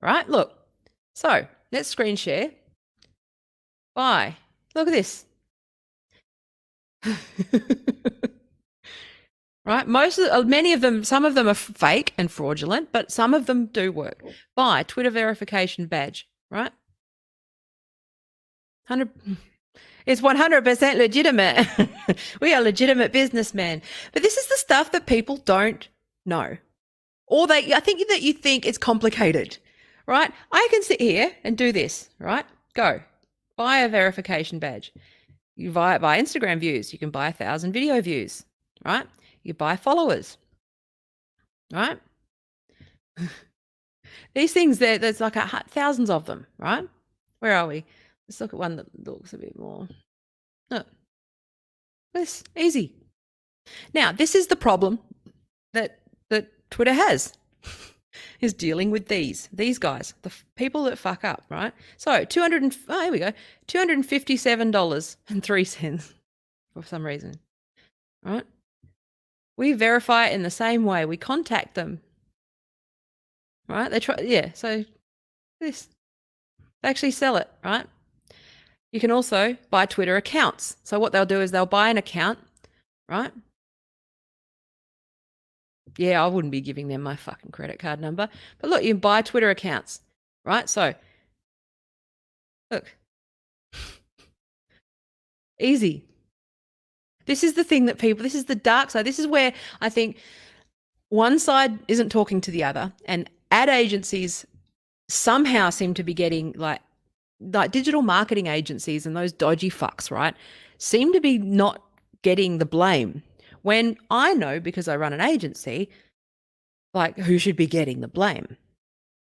right? Look. So let's screen share. Buy. Look at this. Right? Many of them, some of them are fake and fraudulent, but some of them do work. Buy Twitter verification badge, right? 100. It's 100% legitimate. We are legitimate businessmen. But this is the stuff that people don't know. Or I think that you think it's complicated, right? I can sit here and do this, right? Go. Buy a verification badge. You buy Instagram views. You can buy 1,000 video views, right? You buy followers, right? These things, there's like thousands of them, right? Where are we? Let's look at one that looks a bit more. No. This easy. Now, this is the problem that Twitter has, is dealing with these guys, the people that fuck up, right? So here we go, $257.03 for some reason, right? We verify it in the same way. We contact them, right? They try, yeah. So they actually sell it, right? You can also buy Twitter accounts. So what they'll do is they'll buy an account, right? Yeah, I wouldn't be giving them my fucking credit card number. But look, you can buy Twitter accounts, right? So, look. Easy. This is the thing that this is the dark side. This is where I think one side isn't talking to the other, and ad agencies somehow seem to be getting like digital marketing agencies and those dodgy fucks, right, seem to be not getting the blame. When I know, because I run an agency, like, who should be getting the blame,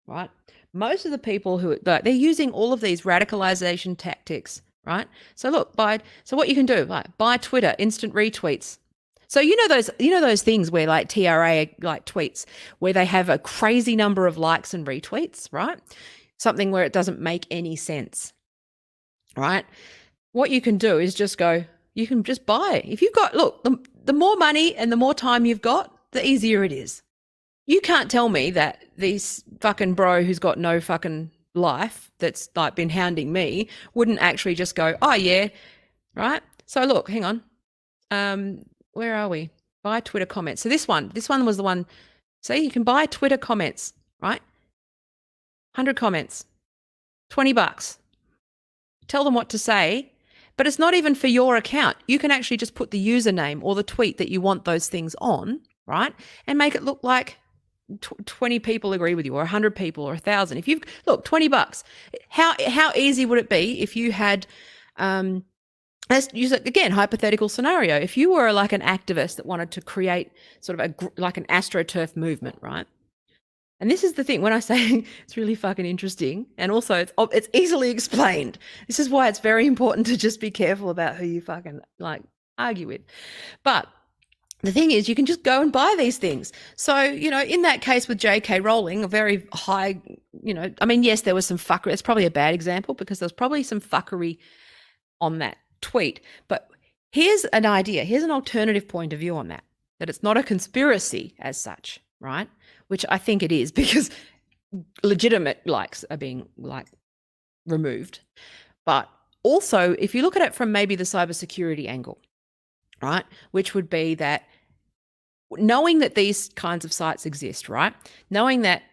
right? Most of the people they're using all of these radicalization tactics, right? So look, so what you can do, like, buy Twitter instant retweets. So those things where, like, TRA like tweets where they have a crazy number of likes and retweets, right? Something where it doesn't make any sense, right? What you can do is you can just buy it. If you've got, look, the more money and the more time you've got, the easier it is. You can't tell me that this fucking bro who's got no fucking life that's like been hounding me wouldn't actually just go, oh yeah, right? So look, hang on. Where are we? Buy Twitter comments. So this one was the one. See, you can buy Twitter comments, right? 100 comments, $20. Tell them what to say, but it's not even for your account. You can actually just put the username or the tweet that you want those things on, right? And make it look like 20 people agree with you, or 100 people, or 1,000. If you've, look, $20. How easy would it be if you had, let's use it again, hypothetical scenario. If you were like an activist that wanted to create sort of like an AstroTurf movement, right? And this is the thing, when I say it's really fucking interesting, and also it's easily explained. This is why it's very important to just be careful about who you fucking like argue with. But the thing is, you can just go and buy these things. So, in that case with J.K. Rowling, a very high, I mean, yes, there was some fuckery. It's probably a bad example because there's probably some fuckery on that tweet. But here's an idea. Here's an alternative point of view on that it's not a conspiracy as such, right? Which I think it is, because legitimate likes are being removed. But also, if you look at it from maybe the cybersecurity angle, right, which would be that knowing that these kinds of sites exist, right, knowing that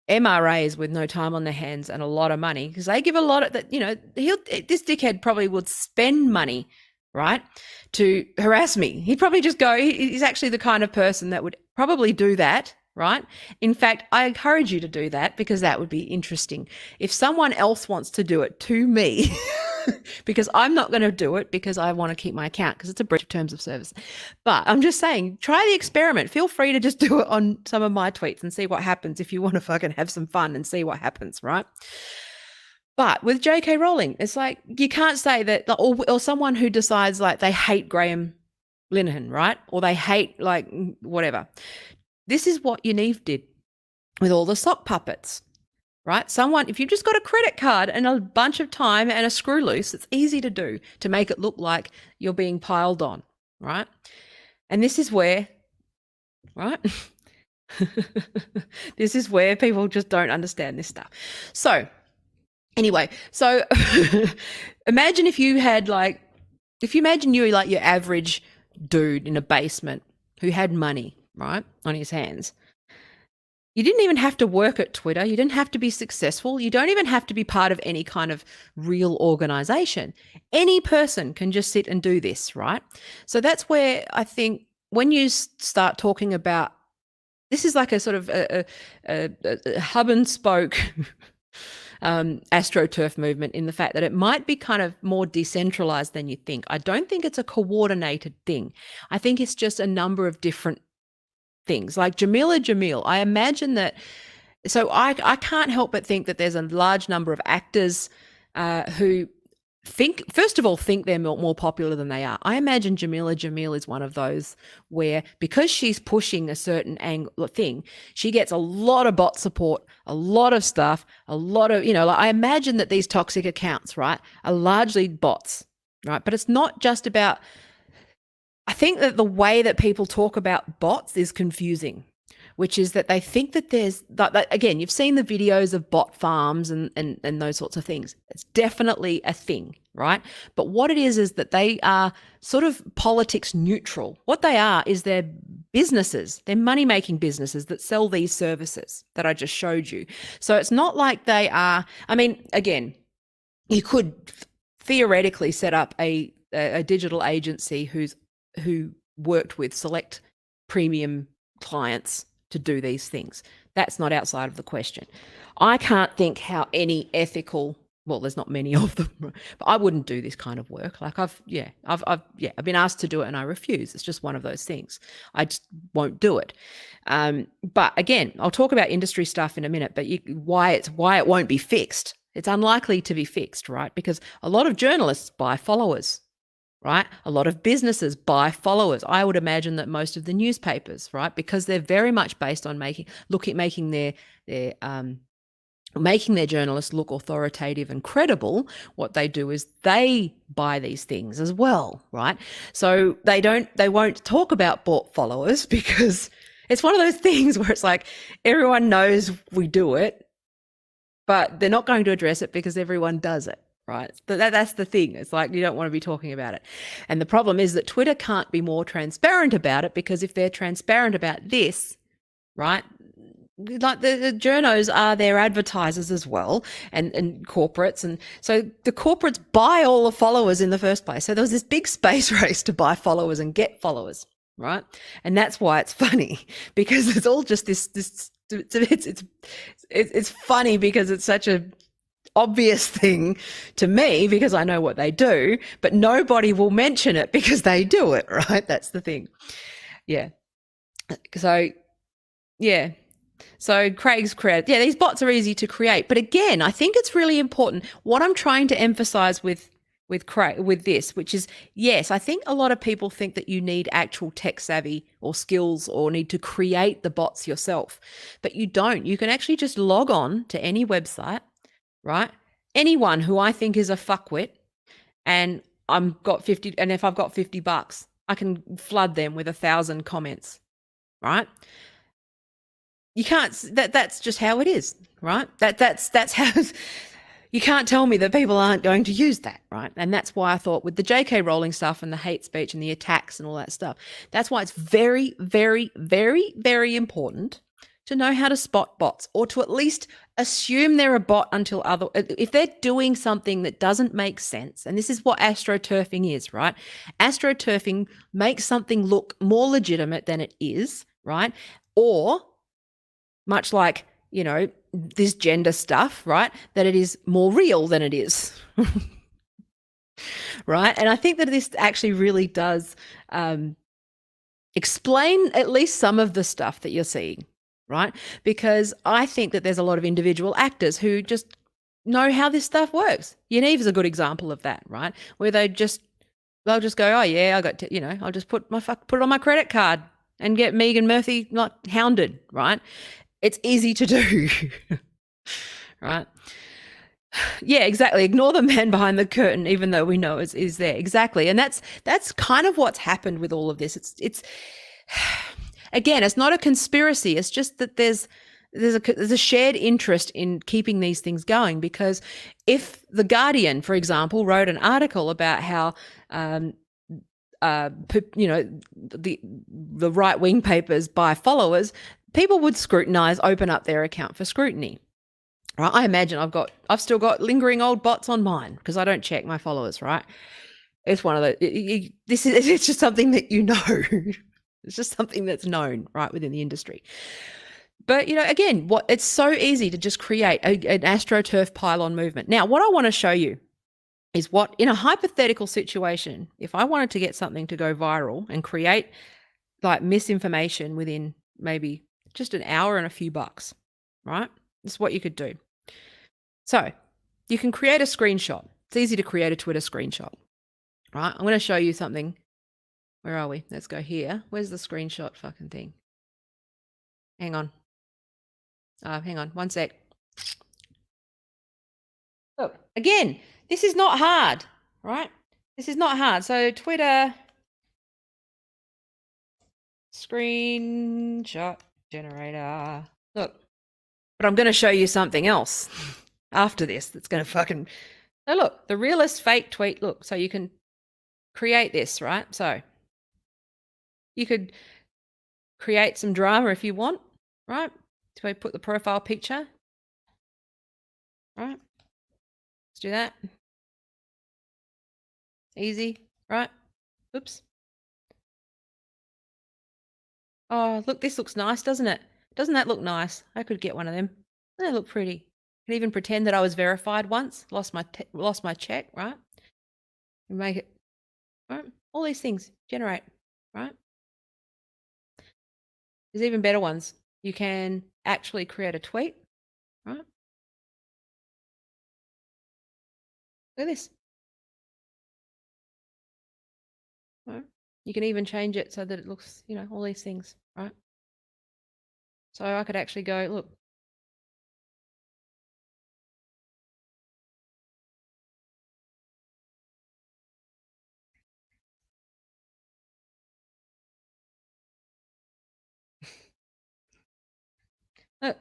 MRAs with no time on their hands and a lot of money, because they give a lot of that, this dickhead probably would spend money, right, to harass me. He'd probably just go, he's actually the kind of person that would probably do that, right? In fact, I encourage you to do that because that would be interesting. If someone else wants to do it to me, because I'm not going to do it because I want to keep my account because it's a breach of terms of service. But I'm just saying, try the experiment. Feel free to just do it on some of my tweets and see what happens if you want to fucking have some fun and see what happens, right? But with J.K. Rowling, it's like you can't say that, or someone who decides like they hate Graham Linehan, right? Or they hate like whatever. This is what Yaniv did with all the sock puppets, right? Someone, if you've just got a credit card and a bunch of time and a screw loose, it's easy to do to make it look like you're being piled on, right? And this is where, right? This is where people just don't understand this stuff. So anyway, so imagine if you had like, if you imagine you were like your average dude in a basement who had money, right, on his hands. You didn't even have to work at Twitter. You didn't have to be successful. You don't even have to be part of any kind of real organization. Any person can just sit and do this, right? So that's where I think when you start talking about, this is like a sort of a hub and spoke AstroTurf movement in the fact that it might be kind of more decentralized than you think. I don't think it's a coordinated thing. I think it's just a number of different things. Like Jamil, I imagine that, so I can't help but think that there's a large number of actors who first of all, think they're more popular than they are. I imagine Jamil is one of those where, because she's pushing a certain thing, she gets a lot of bot support, a lot of stuff, a lot of, like I imagine that these toxic accounts, right, are largely bots, right? But it's not just about, I think that the way that people talk about bots is confusing, which is that they think that there's, again, you've seen the videos of bot farms and those sorts of things. It's definitely a thing, right? But what it is that they are sort of politics neutral. What they are is they're businesses, they're money-making businesses that sell these services that I just showed you. So it's not like they are, I mean, again, you could theoretically set up a digital agency who worked with select premium clients to do these things. That's not outside of the question. I can't think how any ethical, well, there's not many of them, but I wouldn't do this kind of work. Like I've been asked to do it and I refuse. It's just one of those things. I just won't do it. But again, I'll talk about industry stuff in a minute, but why it won't be fixed. It's unlikely to be fixed, right? Because a lot of journalists buy followers, right? A lot of businesses buy followers. I would imagine that most of the newspapers, right? Because they're very much based on making their journalists look authoritative and credible. What they do is they buy these things as well, right? So they won't talk about bought followers because it's one of those things where it's like everyone knows we do it, but they're not going to address it because everyone does it. Right. That's the thing. It's like you don't want to be talking about it. And the problem is that Twitter can't be more transparent about it, because if they're transparent about this, right, like the journos are their advertisers as well, and corporates. And so the corporates buy all the followers in the first place. So there was this big space race to buy followers and get followers. Right. And that's why it's funny, because it's all just this it's funny because it's such a obvious thing to me because I know what they do, but nobody will mention it because they do it, right? That's the thing. Yeah. So, yeah. So Craig's credit. Yeah, these bots are easy to create. But again, I think it's really important. What I'm trying to emphasize with Craig, with this, which is, yes, I think a lot of people think that you need actual tech savvy or skills or need to create the bots yourself, but you don't. You can actually just log on to any website, right? Anyone who I think is a fuckwit, and if I've got $50, I can flood them with 1,000 comments, right? You can't, that's just how it is, right? That's how, you can't tell me that people aren't going to use that, right? And that's why I thought with the J.K. Rowling stuff and the hate speech and the attacks and all that stuff, that's why it's very, very, very, very important to know how to spot bots, or to at least assume they're a bot until if they're doing something that doesn't make sense. And this is what astroturfing is, right? Astroturfing makes something look more legitimate than it is, right? Or much like, this gender stuff, right? That it is more real than it is. right? And I think that this actually really does explain at least some of the stuff that you're seeing, right? Because I think that there's a lot of individual actors who just know how this stuff works. Yaniv is a good example of that, right? Where they'll just go, oh yeah, I'll just put it on my credit card and get Megan Murphy not hounded, right? It's easy to do, right? Yeah, exactly. Ignore the man behind the curtain, even though we know is there. Exactly, and that's kind of what's happened with all of this. It's again, it's not a conspiracy. It's just that there's a shared interest in keeping these things going, because if the Guardian, for example, wrote an article about how the right wing papers buy followers, people would open up their account for scrutiny. Right? I imagine I've still got lingering old bots on mine because I don't check my followers. Right? It's one of the. It's just something that you know. It's just something that's known, right, within the industry. But again, it's so easy to just create an AstroTurf pylon movement. Now, what I want to show you is what, in a hypothetical situation, if I wanted to get something to go viral and create like misinformation within maybe just an hour and a few bucks, right? This is what you could do. So you can create a screenshot. It's easy to create a Twitter screenshot, right? I'm going to show you something. Where are we? Let's go here. Where's the screenshot fucking thing? Hang on. Hang on. One sec. Look, again, this is not hard, right? This is not hard. So Twitter screenshot generator. Look, but I'm going to show you something else after this that's going to fucking... So look, the realist fake tweet. Look, so you can create this, right? So you could create some drama if you want, right? So I put the profile picture, right? Let's do that. Easy, right? Oops. Oh, look, this looks nice, doesn't it? Doesn't that look nice? I could get one of them. They look pretty. I can even pretend that I was verified once. Lost my check, right? And make it, right? All these things generate, right? There's even better ones. You can actually create a tweet, right? Look at this. Right? You can even change it so that it looks, all these things, right? So I could actually go, look. Look.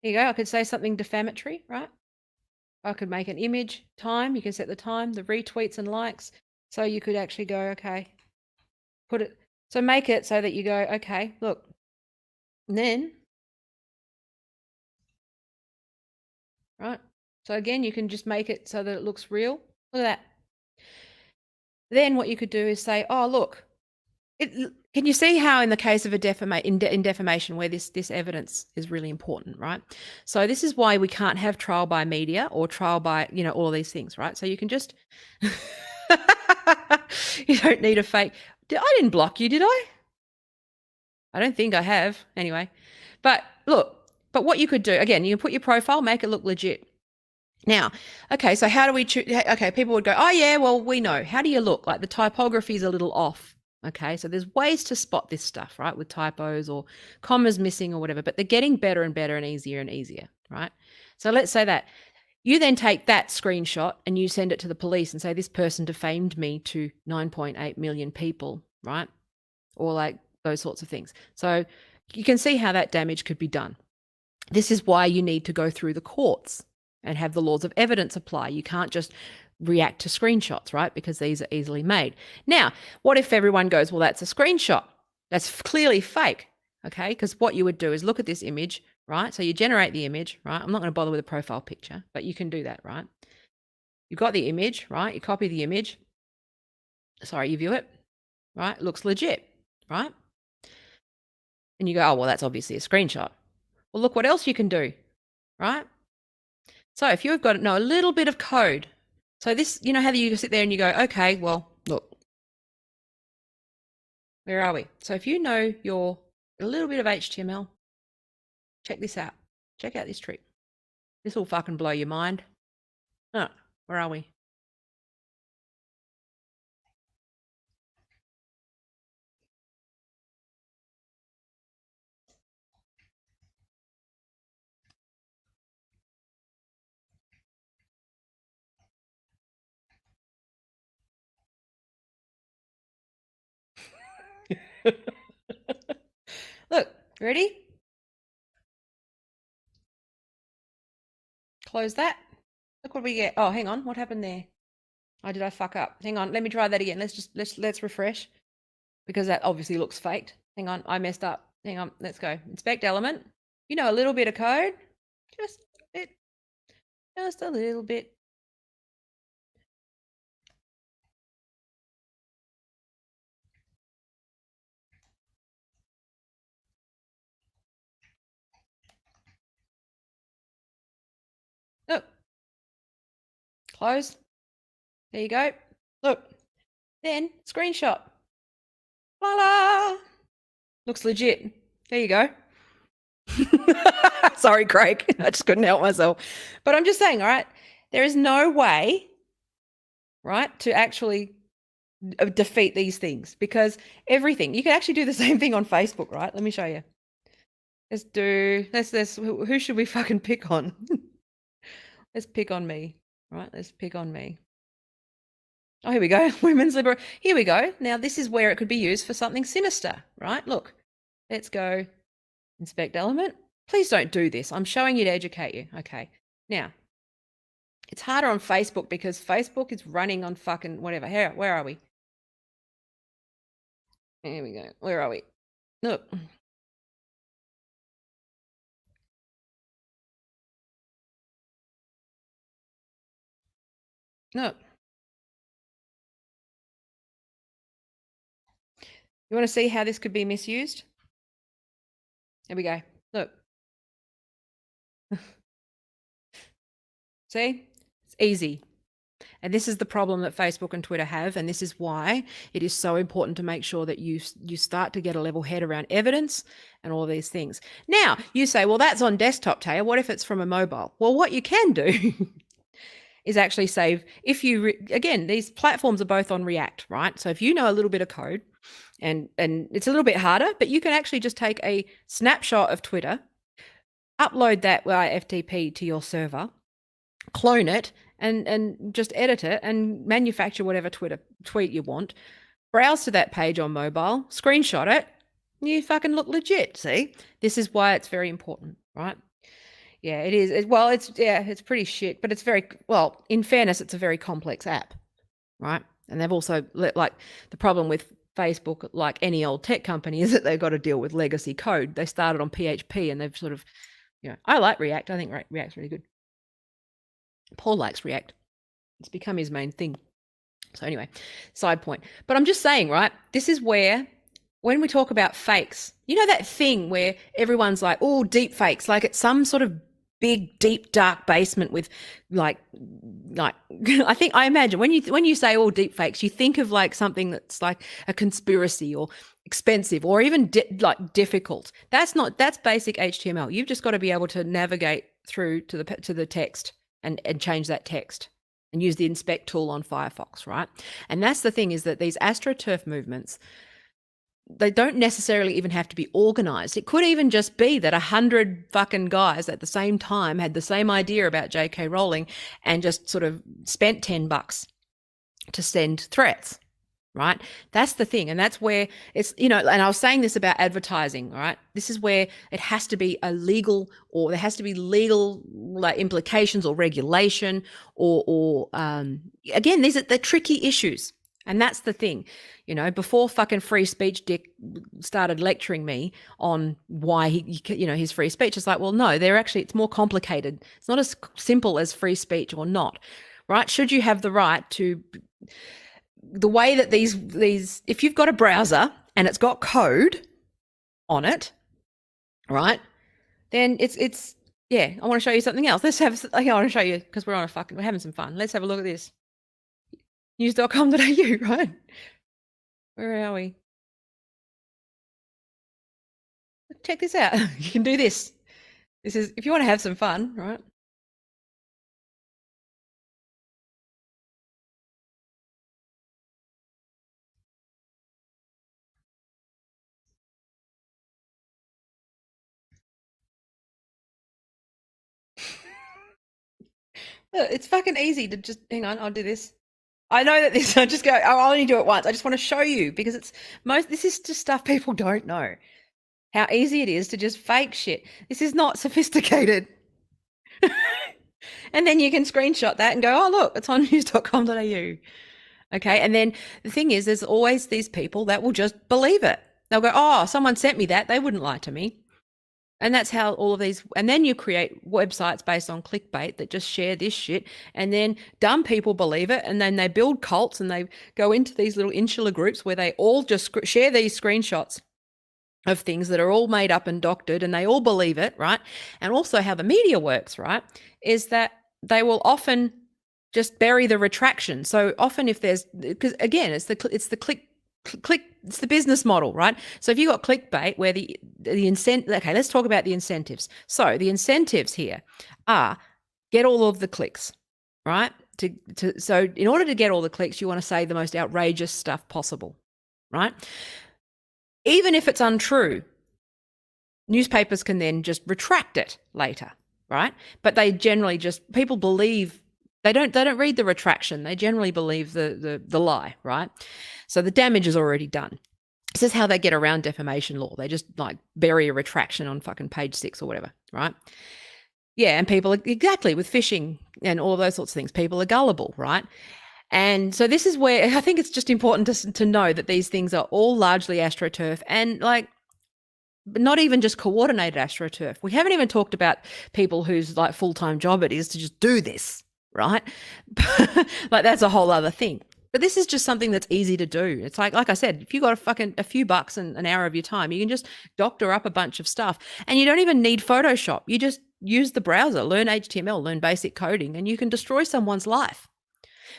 Here you go. I could say something defamatory, right? I could make an image, time. You can set the time, the retweets and likes. So you could actually go, okay, put it. So make it so that you go, okay, look. And then, right? So again, you can just make it so that it looks real. Look at that. Then what you could do is say, oh, look, can you see how in the case of a defamation where this evidence is really important, right? So this is why we can't have trial by media or trial by, all of these things, right? So you can just, you don't need a fake. I didn't block you, did I? I don't think I have anyway. But look, what you could do, again, you can put your profile, make it look legit. Now, okay, so how do we choose? Okay, people would go, oh yeah, well, we know. How do you look? Like the typography is a little off. Okay, so there's ways to spot this stuff, right? With typos or commas missing or whatever, but they're getting better and better and easier, right? So let's say that you then take that screenshot and you send it to the police and say, this person defamed me to 9.8 million people, right? Or like those sorts of things. So you can see how that damage could be done. This is why you need to go through the courts and have the laws of evidence apply. You can't just react to screenshots, right? Because these are easily made. Now, what if everyone goes, well, that's a screenshot. That's clearly fake, okay? Because what you would do is look at this image, right? So you generate the image, right? I'm not going to bother with a profile picture, but you can do that, right? You've got the image, right? You copy the image. Sorry, you view it, right? It looks legit, right? And you go, oh, well, that's obviously a screenshot. Well, look what else you can do, right? So if you've got a little bit of code, So this, you know how you sit there and you go, okay, well, look, where are we? So if you know your a little bit of HTML, check this out. Check out this trick. This will fucking blow your mind. Oh, where are we? Look, ready? Close that. Look what we get. Oh, hang on. What happened there? Oh, did I fuck up? Hang on. Let me try that again. Let's refresh because that obviously looks faked. Hang on. I messed up. Hang on. Let's go. Inspect element. You know, a little bit of code. Just a bit. Just a little bit. Look. Close. There you go. Look. Then screenshot. Voila. Looks legit. There you go. Sorry, Craig. I just couldn't help myself. But I'm just saying, all right, there is no way, right, to actually defeat these things because everything, you can actually do the same thing on Facebook, right? Let me show you. Who should we fucking pick on? Let's pick on me, right? Let's pick on me. Oh, here we go. Women's liberation. Here we go. Now, this is where it could be used for something sinister, right? Look, let's go inspect element. Please don't do this. I'm showing you to educate you. Okay. Now, it's harder on Facebook because Facebook is running on fucking whatever. Where are we? Here we go. Where are we? Look. Look. You want to see how this could be misused? There we go. Look. See? It's easy. And this is the problem that Facebook and Twitter have, and this is why it is so important to make sure that you start to get a level head around evidence and all these things. Now, you say, well, that's on desktop, Taya. What if it's from a mobile? Well, what you can do is actually save, if you, again, these platforms are both on React, right? So if you know a little bit of code, and it's a little bit harder, but you can actually just take a snapshot of Twitter, upload that via FTP to your server, clone it, and just edit it and manufacture whatever tweet you want, browse to that page on mobile, screenshot it, you fucking look legit. See, this is why it's very important, right? Yeah, it is. It's pretty shit, but it's very, well, in fairness, it's a very complex app, right? And they've also, like, the problem with Facebook, like any old tech company, is that they've got to deal with legacy code. They started on PHP and they've sort of, I like React. I think React's really good. Paul likes React. It's become his main thing. So anyway, side point. But I'm just saying, right, this is where, when we talk about fakes, you know that thing where everyone's like, oh, deep fakes, like it's some sort of big, deep, dark basement with like I imagine when you say all deep fakes, you think of like something that's like a conspiracy or expensive or even difficult. That's basic HTML. You've just got to be able to navigate through to the text and change that text and use the inspect tool on Firefox, right? And that's the thing, is that these AstroTurf movements, they don't necessarily even have to be organized. It could even just be that 100 fucking guys at the same time had the same idea about J.K. Rowling and just sort of spent $10 to send threats, right? That's the thing. And that's where it's, and I was saying this about advertising, right? This is where it has to be a legal, or there has to be legal like implications or regulation or again, these are the tricky issues. And that's the thing, before fucking free speech Dick started lecturing me on why his free speech, it's like, well, no, it's more complicated. It's not as simple as free speech or not, right? Should you have the right to, the way that these, if you've got a browser and it's got code on it, right? Then it's, I want to show you something else. I want to show you, because we're having some fun. Let's have a look at this. news.com.au, right? Where are we? Check this out. You can do this. This is, if you want to have some fun, right? It's fucking easy to just, hang on, I'll do this. I know that this, I just go, I'll only do it once. I just want to show you because this is just stuff people don't know. How easy it is to just fake shit. This is not sophisticated. And then you can screenshot that and go, oh, look, it's on news.com.au. Okay. And then the thing is, there's always these people that will just believe it. They'll go, oh, someone sent me that. They wouldn't lie to me. And that's how all of these, and then you create websites based on clickbait that just share this shit. And then dumb people believe it. And then they build cults and they go into these little insular groups where they all just share these screenshots of things that are all made up and doctored and they all believe it, right? And also how the media works, right, is that they will often just bury the retraction. So often if there's, because again, it's the click, it's the business model, right? So if you got clickbait where the incentive, okay, let's talk about the incentives. So the incentives here are get all of the clicks, right? So in order to get all the clicks, you want to say the most outrageous stuff possible, right? Even if it's untrue, newspapers can then just retract it later, right? But they generally just, people believe, they don't read the retraction. They generally believe the lie, right? So the damage is already done. This is how they get around defamation law. They just like bury a retraction on fucking page 6 or whatever, right? Yeah, and people, exactly, with phishing and all of those sorts of things, people are gullible, right? And so this is where I think it's just important to know that these things are all largely AstroTurf and like not even just coordinated AstroTurf. We haven't even talked about people whose like full-time job it is to just do this, right? Like that's a whole other thing. But this is just something that's easy to do. It's like I said, if you got a few bucks and an hour of your time, you can just doctor up a bunch of stuff. And you don't even need Photoshop. You just use the browser, learn HTML, learn basic coding, and you can destroy someone's life.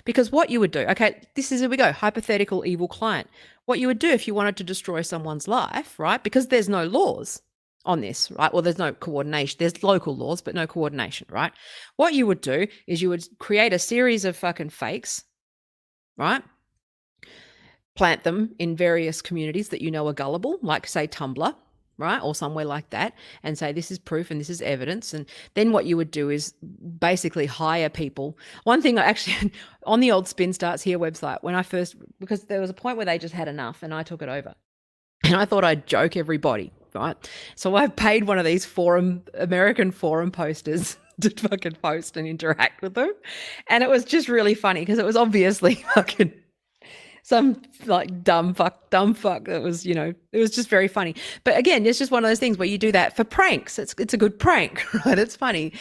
Because what you would do, okay, here we go, hypothetical evil client. What you would do if you wanted to destroy someone's life, right? Because there's no laws on this, right? Well, there's no coordination. There's local laws, but no coordination, right? What you would do is you would create a series of fucking fakes, right? Plant them in various communities that you know are gullible, like say Tumblr, right? Or somewhere like that, and say this is proof and this is evidence. And then what you would do is basically hire people. One thing I actually, on the old Spin Starts Here website, when I first, because there was a point where they just had enough and I took it over. And I thought I'd joke everybody, right? So I paid one of these American forum posters to fucking post and interact with them. And it was just really funny because it was obviously fucking some like dumb fuck that was, it was just very funny. But again, it's just one of those things where you do that for pranks. It's a good prank, right? It's funny.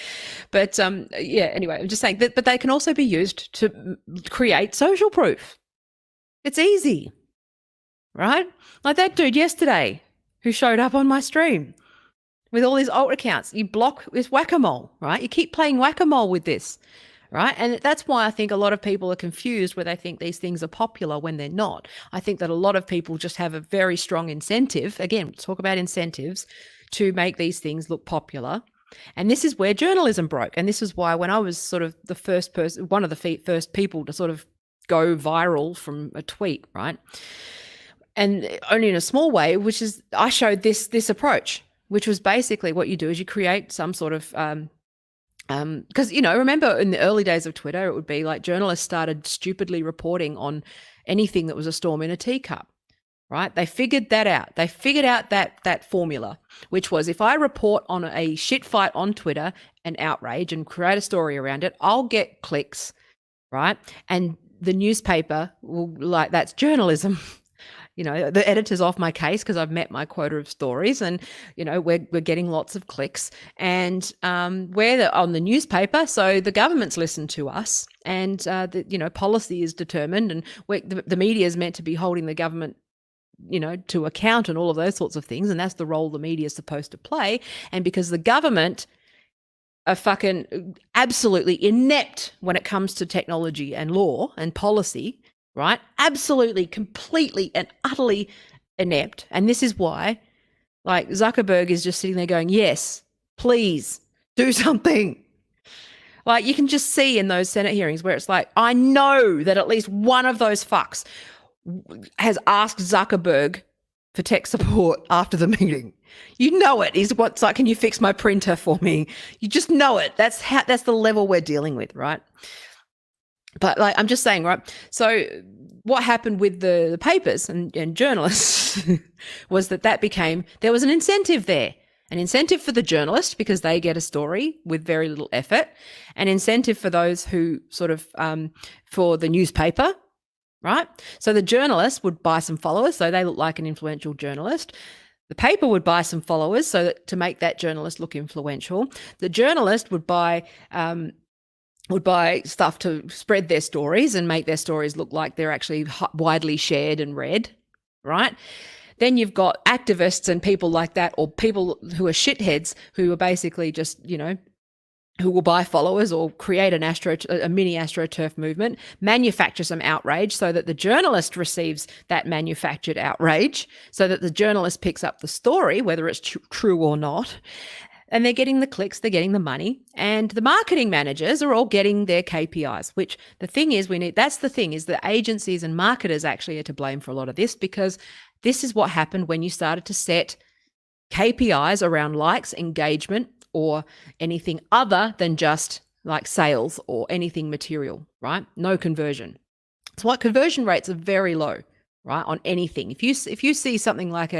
But yeah, anyway, I'm just saying that, but they can also be used to create social proof. It's easy, right? Like that dude yesterday who showed up on my stream with all these alt accounts. You block this whack-a-mole, right? You keep playing whack-a-mole with this, right? And that's why I think a lot of people are confused where they think these things are popular when they're not. I think that a lot of people just have a very strong incentive, again, let's talk about incentives, to make these things look popular. And this is where journalism broke. And this is why when I was sort of the first person, one of the first people to sort of go viral from a tweet, right? And only in a small way, which is I showed this approach, which was basically what you do is you create some sort of because remember in the early days of Twitter, it would be like journalists started stupidly reporting on anything that was a storm in a teacup, right? They figured that out. They figured out that formula, which was if I report on a shit fight on Twitter and outrage and create a story around it, I'll get clicks, right? And the newspaper will that's journalism. The editor's off my case because I've met my quota of stories and, we're getting lots of clicks and we're on the newspaper. So the government's listened to us and, policy is determined and the media is meant to be holding the government, to account and all of those sorts of things. And that's the role the media is supposed to play. And because the government are fucking absolutely inept when it comes to technology and law and policy, right? Absolutely, completely and utterly inept. And this is why, like, Zuckerberg is just sitting there going, yes, please do something. Like, you can just see in those Senate hearings where it's like, I know that at least one of those fucks has asked Zuckerberg for tech support after the meeting. You know it. He's what's like, can you fix my printer for me? You just know it. That's the level we're dealing with, right? But like, I'm just saying, right? So what happened with the papers and journalists was that became, there was an incentive there. An incentive for the journalist because they get a story with very little effort. An incentive for those who sort of, for the newspaper, right? So the journalist would buy some followers, so they look like an influential journalist. The paper would buy some followers so that to make that journalist look influential. The journalist would buy stuff to spread their stories and make their stories look like they're actually widely shared and read, right? Then you've got activists and people like that, or people who are shitheads who are basically just, who will buy followers or create a mini AstroTurf movement, manufacture some outrage so that the journalist receives that manufactured outrage, so that the journalist picks up the story, whether it's true or not. And they're getting the clicks, they're getting the money, and the marketing managers are all getting their KPIs, which the thing is that's the thing is that agencies and marketers actually are to blame for a lot of this, because this is what happened when you started to set KPIs around likes, engagement, or anything other than just like sales or anything material, right? No conversion. So what conversion rates are very low, right? On anything. If you see something like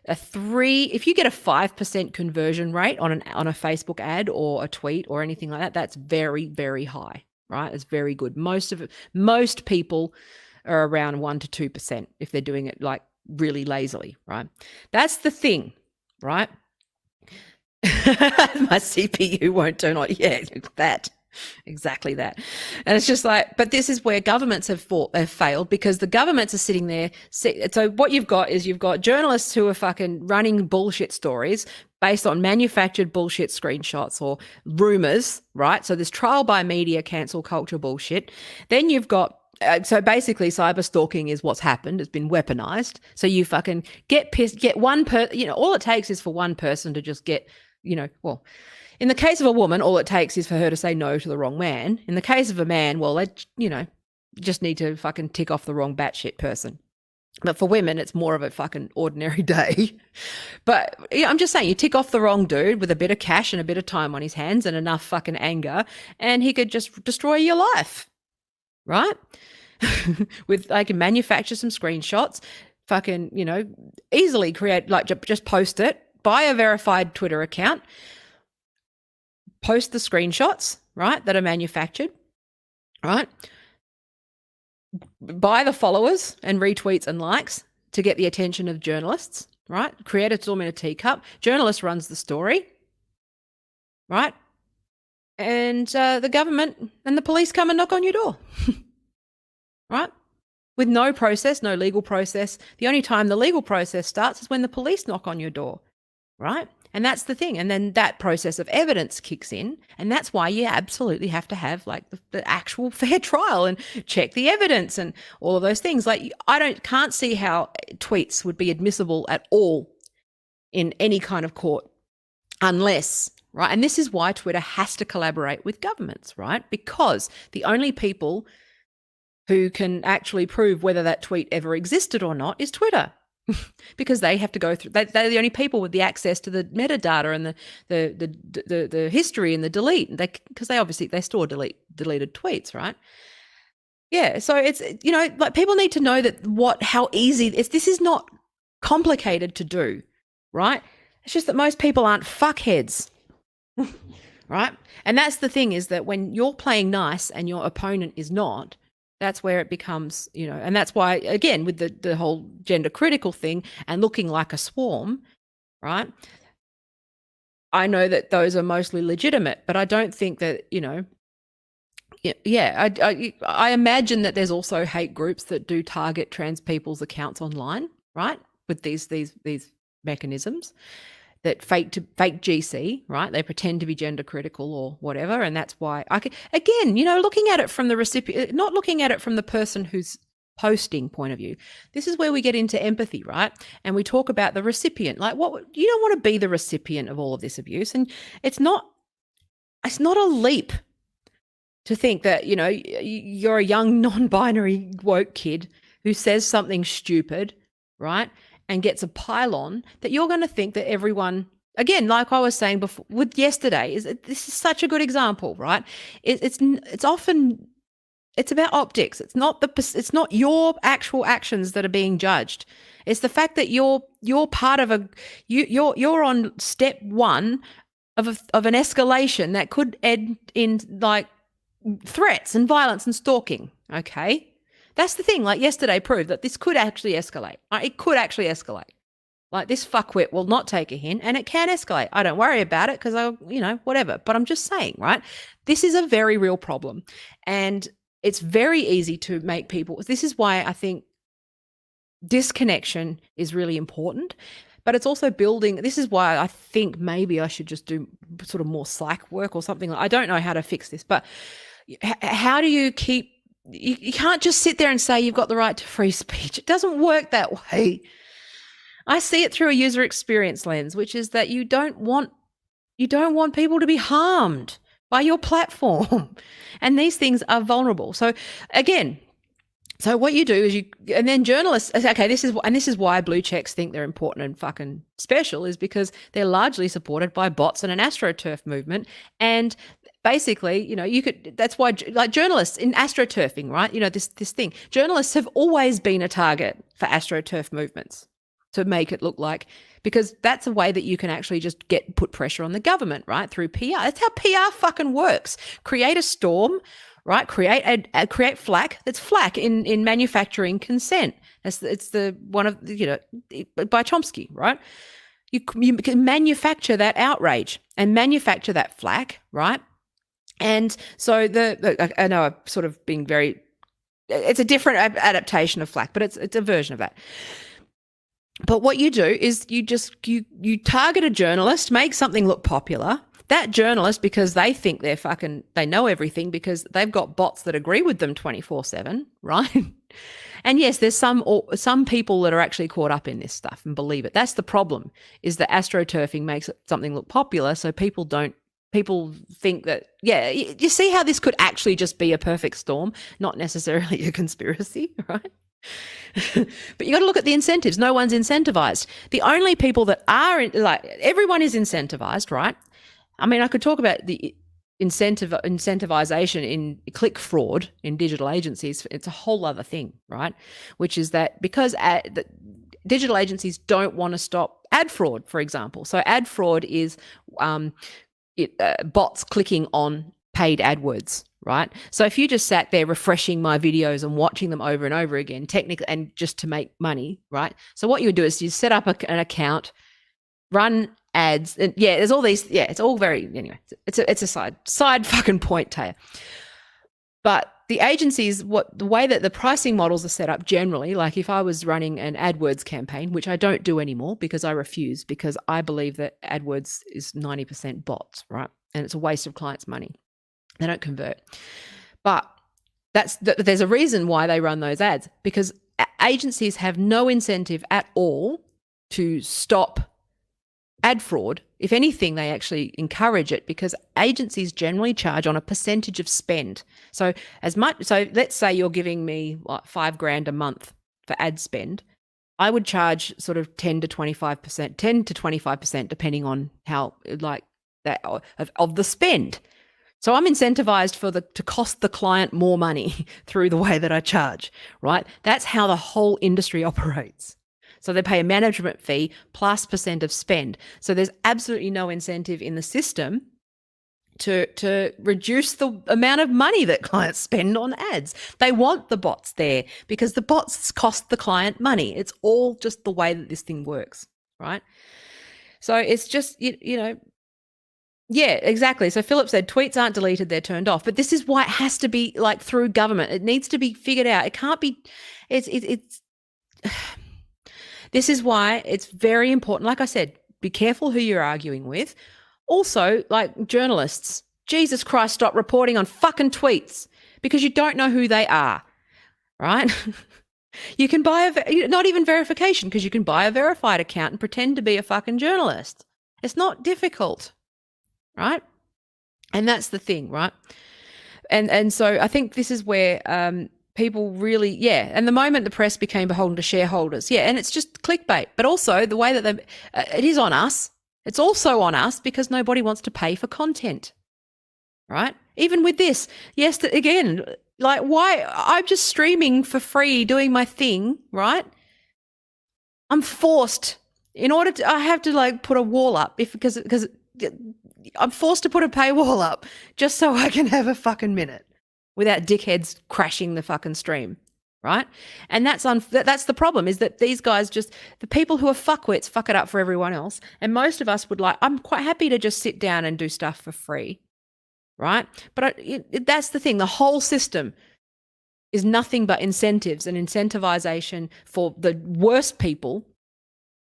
if you get a 5% conversion rate on a Facebook ad or a tweet or anything like that, that's very, very high, right? It's very good. Most people are around 1% to 2% if they're doing it like really lazily, right? That's the thing, right? My CPU won't turn on. Yeah, exactly that. And it's just like, but this is where governments have failed, because the governments are sitting there. So what you've got journalists who are fucking running bullshit stories based on manufactured bullshit screenshots or rumors, right? So this trial by media cancel culture bullshit. Then you've got so basically cyber stalking is what's happened. It's been weaponized. So you fucking get pissed, get one person, all it takes is for one person to just get, well, in the case of a woman, all it takes is for her to say no to the wrong man. In the case of a man, well, just need to fucking tick off the wrong batshit person. But for women, it's more of a fucking ordinary day. But I'm just saying, you tick off the wrong dude with a bit of cash and a bit of time on his hands and enough fucking anger, and he could just destroy your life, right? I can manufacture some screenshots, fucking, easily create, like, just post it, buy a verified Twitter account, post the screenshots, right, that are manufactured, right? Buy the followers and retweets and likes to get the attention of journalists, right? Create a storm in a teacup. Journalist runs the story, right? And the government and the police come and knock on your door, right? With no process, no legal process. The only time the legal process starts is when the police knock on your door, right? And that's the thing. And then that process of evidence kicks in. And that's why you absolutely have to have like the actual fair trial and check the evidence and all of those things. Like, can't see how tweets would be admissible at all in any kind of court unless, right? And this is why Twitter has to collaborate with governments, right? Because the only people who can actually prove whether that tweet ever existed or not is Twitter. Because they have to go through. They're the only people with the access to the metadata and the history and the delete. Because they store deleted tweets, right? Yeah. So it's like people need to know how easy this is not complicated to do, right? It's just that most people aren't fuckheads, right? And that's the thing, is that when you're playing nice and your opponent is not, that's where it becomes, and that's why, again, with the whole gender critical thing and looking like a swarm, right? I know that those are mostly legitimate, but I don't think that, I imagine that there's also hate groups that do target trans people's accounts online, right? With these mechanisms that fake GC, right? They pretend to be gender critical or whatever. And that's why looking at it from the recipient, not looking at it from the person who's posting point of view. This is where we get into empathy, right? And we talk about the recipient. Like, what you don't want to be the recipient of all of this abuse. And it's not a leap to think that, you know, you're a young non-binary woke kid who says something stupid, right? And gets a pile-on, that you're going to think that everyone, again, like I was saying before with yesterday, this is such a good example, right? It's often, it's about optics. It's not your actual actions that are being judged. It's the fact that you're part of you're on step one of an escalation that could end in like threats and violence and stalking. Okay, that's the thing. Like yesterday proved that this could actually escalate. It could actually escalate. Like, this fuckwit will not take a hint, and it can escalate. I don't worry about it because whatever. But I'm just saying, right? This is a very real problem, and it's very easy to make people. This is why I think disconnection is really important, but it's also building. This is why I think maybe I should just do sort of more Slack work or something. I don't know how to fix this, but how do you keep, you can't just sit there and say you've got the right to free speech. It doesn't work that way. I see it through a user experience lens, which is that you don't want people to be harmed by your platform. And these things are vulnerable. So again, what you do is and then journalists, okay, this is why blue checks think they're important and fucking special, is because they're largely supported by bots and an AstroTurf movement. And basically, you know, that's why, like, journalists in AstroTurfing, right? You know, this thing, journalists have always been a target for AstroTurf movements to make it look like, because that's a way that you can actually just put pressure on the government, right? Through PR. That's how PR fucking works. Create a storm, right? Create flack. That's flack in manufacturing consent. It's the one of, you know, by Chomsky, right? You can manufacture that outrage and manufacture that flack, right? And so I know I'm sort of being very, it's a different adaptation of flack, but it's a version of that. But what you do is you target a journalist, make something look popular. That journalist, because they think they know everything because they've got bots that agree with them 24/7, right? And yes, there's some people that are actually caught up in this stuff and believe it. That's the problem, is that AstroTurfing makes something look popular, so people think that, yeah, you see how this could actually just be a perfect storm, not necessarily a conspiracy, right? But you got to look at the incentives. No one's incentivized. The only people that are everyone is incentivized, right? I mean, I could talk about the incentivization in click fraud in digital agencies. It's a whole other thing, right? Which is that because digital agencies don't want to stop ad fraud, for example. So ad fraud is bots clicking on paid AdWords, right? So if you just sat there refreshing my videos and watching them over and over again, technically, and just to make money, right? So what you would do is you set up an account, run ads, and yeah, there's all these, yeah, it's all very, anyway, it's a side fucking point, Taya. But the agencies, the way that the pricing models are set up generally, like if I was running an AdWords campaign, which I don't do anymore because I refuse, because I believe that AdWords is 90% bots, right? And it's a waste of clients' money. They don't convert. But there's a reason why they run those ads, because agencies have no incentive at all to stop ad fraud. If anything, they actually encourage it, because agencies generally charge on a percentage of spend. So let's say you're giving me $5,000 a month for ad spend. I would charge sort of 10 to 25%, depending on how, like, that of the spend. So I'm incentivized to cost the client more money through the way that I charge, right? That's how the whole industry operates. So they pay a management fee plus % of spend. So there's absolutely no incentive in the system to reduce the amount of money that clients spend on ads. They want the bots there because the bots cost the client money. It's all just the way that this thing works, right? So it's just, you know, yeah, exactly. So Philip said tweets aren't deleted, they're turned off. But this is why it has to be like through government. It needs to be figured out. It can't be, it's this is why it's very important. Like I said, be careful who you're arguing with. Also, like journalists, Jesus Christ, stop reporting on fucking tweets because you don't know who they are, right? You can buy not even verification, because you can buy a verified account and pretend to be a fucking journalist. It's not difficult, right? And that's the thing, right? And so I think this is where people really, and the moment the press became beholden to shareholders, and it's just clickbait. But also the way that it is on us. It's also on us because nobody wants to pay for content, right? Even with this, yes, again, like, why? I'm just streaming for free, doing my thing, right? I'm forced, in order to, I have to like put a wall up because I'm forced to put a paywall up just so I can have a fucking minute without dickheads crashing the fucking stream, right? And that's the problem, is that these guys the people who are fuckwits fuck it up for everyone else. And most of us I'm quite happy to just sit down and do stuff for free, right? But that's the thing. The whole system is nothing but incentives and incentivization for the worst people,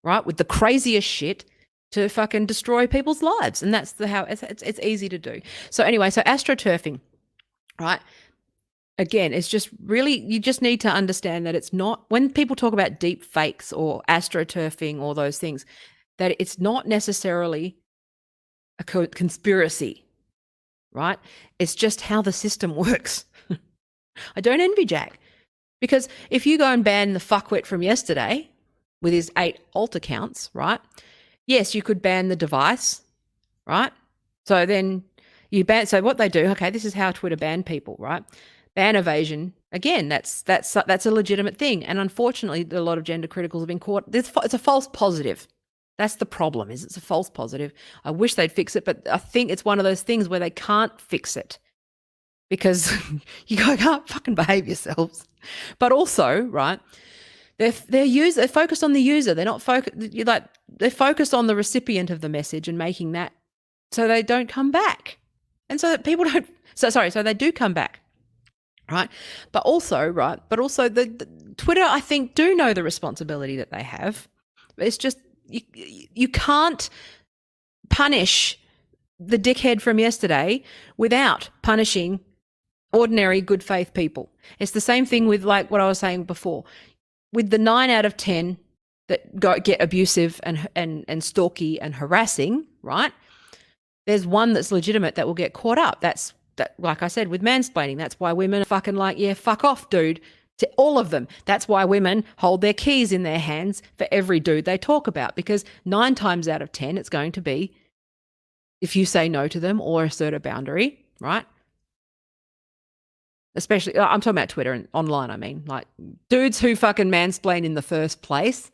right, with the craziest shit, to fucking destroy people's lives. And that's how it's easy to do. So anyway, so astroturfing, right? Again, it's just really, you just need to understand that it's not, when people talk about deep fakes or astroturfing or those things, that it's not necessarily a conspiracy, right? It's just how the system works. I don't envy Jack, because if you go and ban the fuckwit from yesterday with his 8 alt accounts, right? Yes, you could ban the device, right? So then you ban. So what they do, okay, this is how Twitter banned people, right? Ban evasion. Again, that's a legitimate thing, and unfortunately, a lot of gender criticals have been caught. It's a false positive. That's the problem. Is it's a false positive. I wish they'd fix it, but I think it's one of those things where they can't fix it because you can't fucking behave yourselves. But also, right? They're focused on the user. They're not focused. They're focused on the recipient of the message and making that so they don't come back, and so that people don't. So they do come back, right? But also, the Twitter, I think, do know the responsibility that they have. It's just you can't punish the dickhead from yesterday without punishing ordinary good faith people. It's the same thing with, like, what I was saying before. With the 9 out of 10 that get abusive and stalky and harassing, right? There's one that's legitimate that will get caught up. That, like I said, with mansplaining. That's why women are fucking like, yeah, fuck off, dude, to all of them. That's why women hold their keys in their hands for every dude they talk about, because 9 times out of 10, it's going to be if you say no to them or assert a boundary, right? Especially, I'm talking about Twitter and online, I mean, like dudes who fucking mansplain in the first place,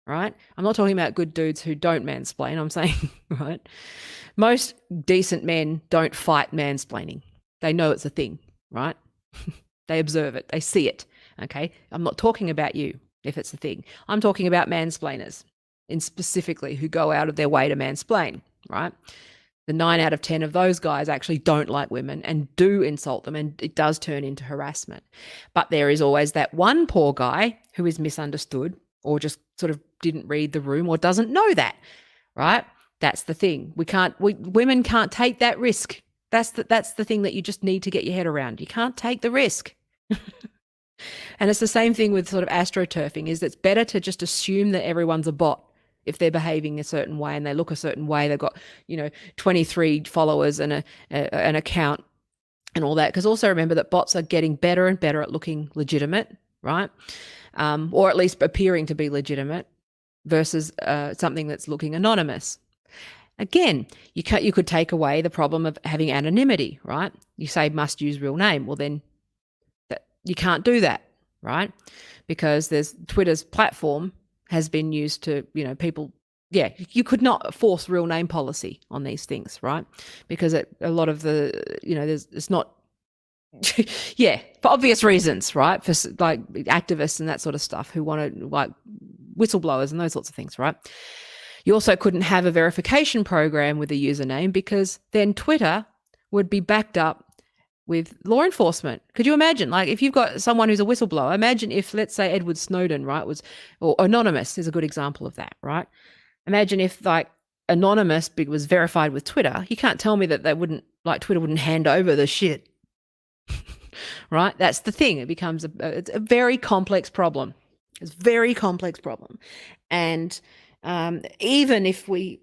right? I'm not talking about good dudes who don't mansplain. I'm saying, right, most decent men don't fight mansplaining. They know it's a thing, right? They observe it. They see it, okay? I'm not talking about you if it's a thing. I'm talking about mansplainers, in specifically, who go out of their way to mansplain, right? The 9 out of 10 of those guys actually don't like women and do insult them, and it does turn into harassment. But there is always that one poor guy who is misunderstood or just sort of didn't read the room or doesn't know that, right? That's the thing. Women can't take that risk. That's the thing that you just need to get your head around. You can't take the risk. And it's the same thing with sort of astroturfing, is it's better to just assume that everyone's a bot if they're behaving a certain way and they look a certain way. They've got, 23 followers and an account and all that. Because also remember that bots are getting better and better at looking legitimate, right? Or at least appearing to be legitimate versus something that's looking anonymous. Again, you could take away the problem of having anonymity, right? You say must use real name. Well, then you can't do that, right? Because Twitter's platform has been used to, people, you could not force real name policy on these things, right? Because a lot of the, it's not, for obvious reasons, right? For like activists and that sort of stuff who want to, like, whistleblowers and those sorts of things, right? You also couldn't have a verification program with a username, because then Twitter would be backed up with law enforcement. Could you imagine, like, if you've got someone who's a whistleblower, imagine if, let's say, Edward Snowden, right, or Anonymous is a good example of that, right? Imagine if, like, Anonymous was verified with Twitter. You can't tell me that Twitter wouldn't hand over the shit. right? That's the thing. It becomes it's a very complex problem. It's a very complex problem. And even if we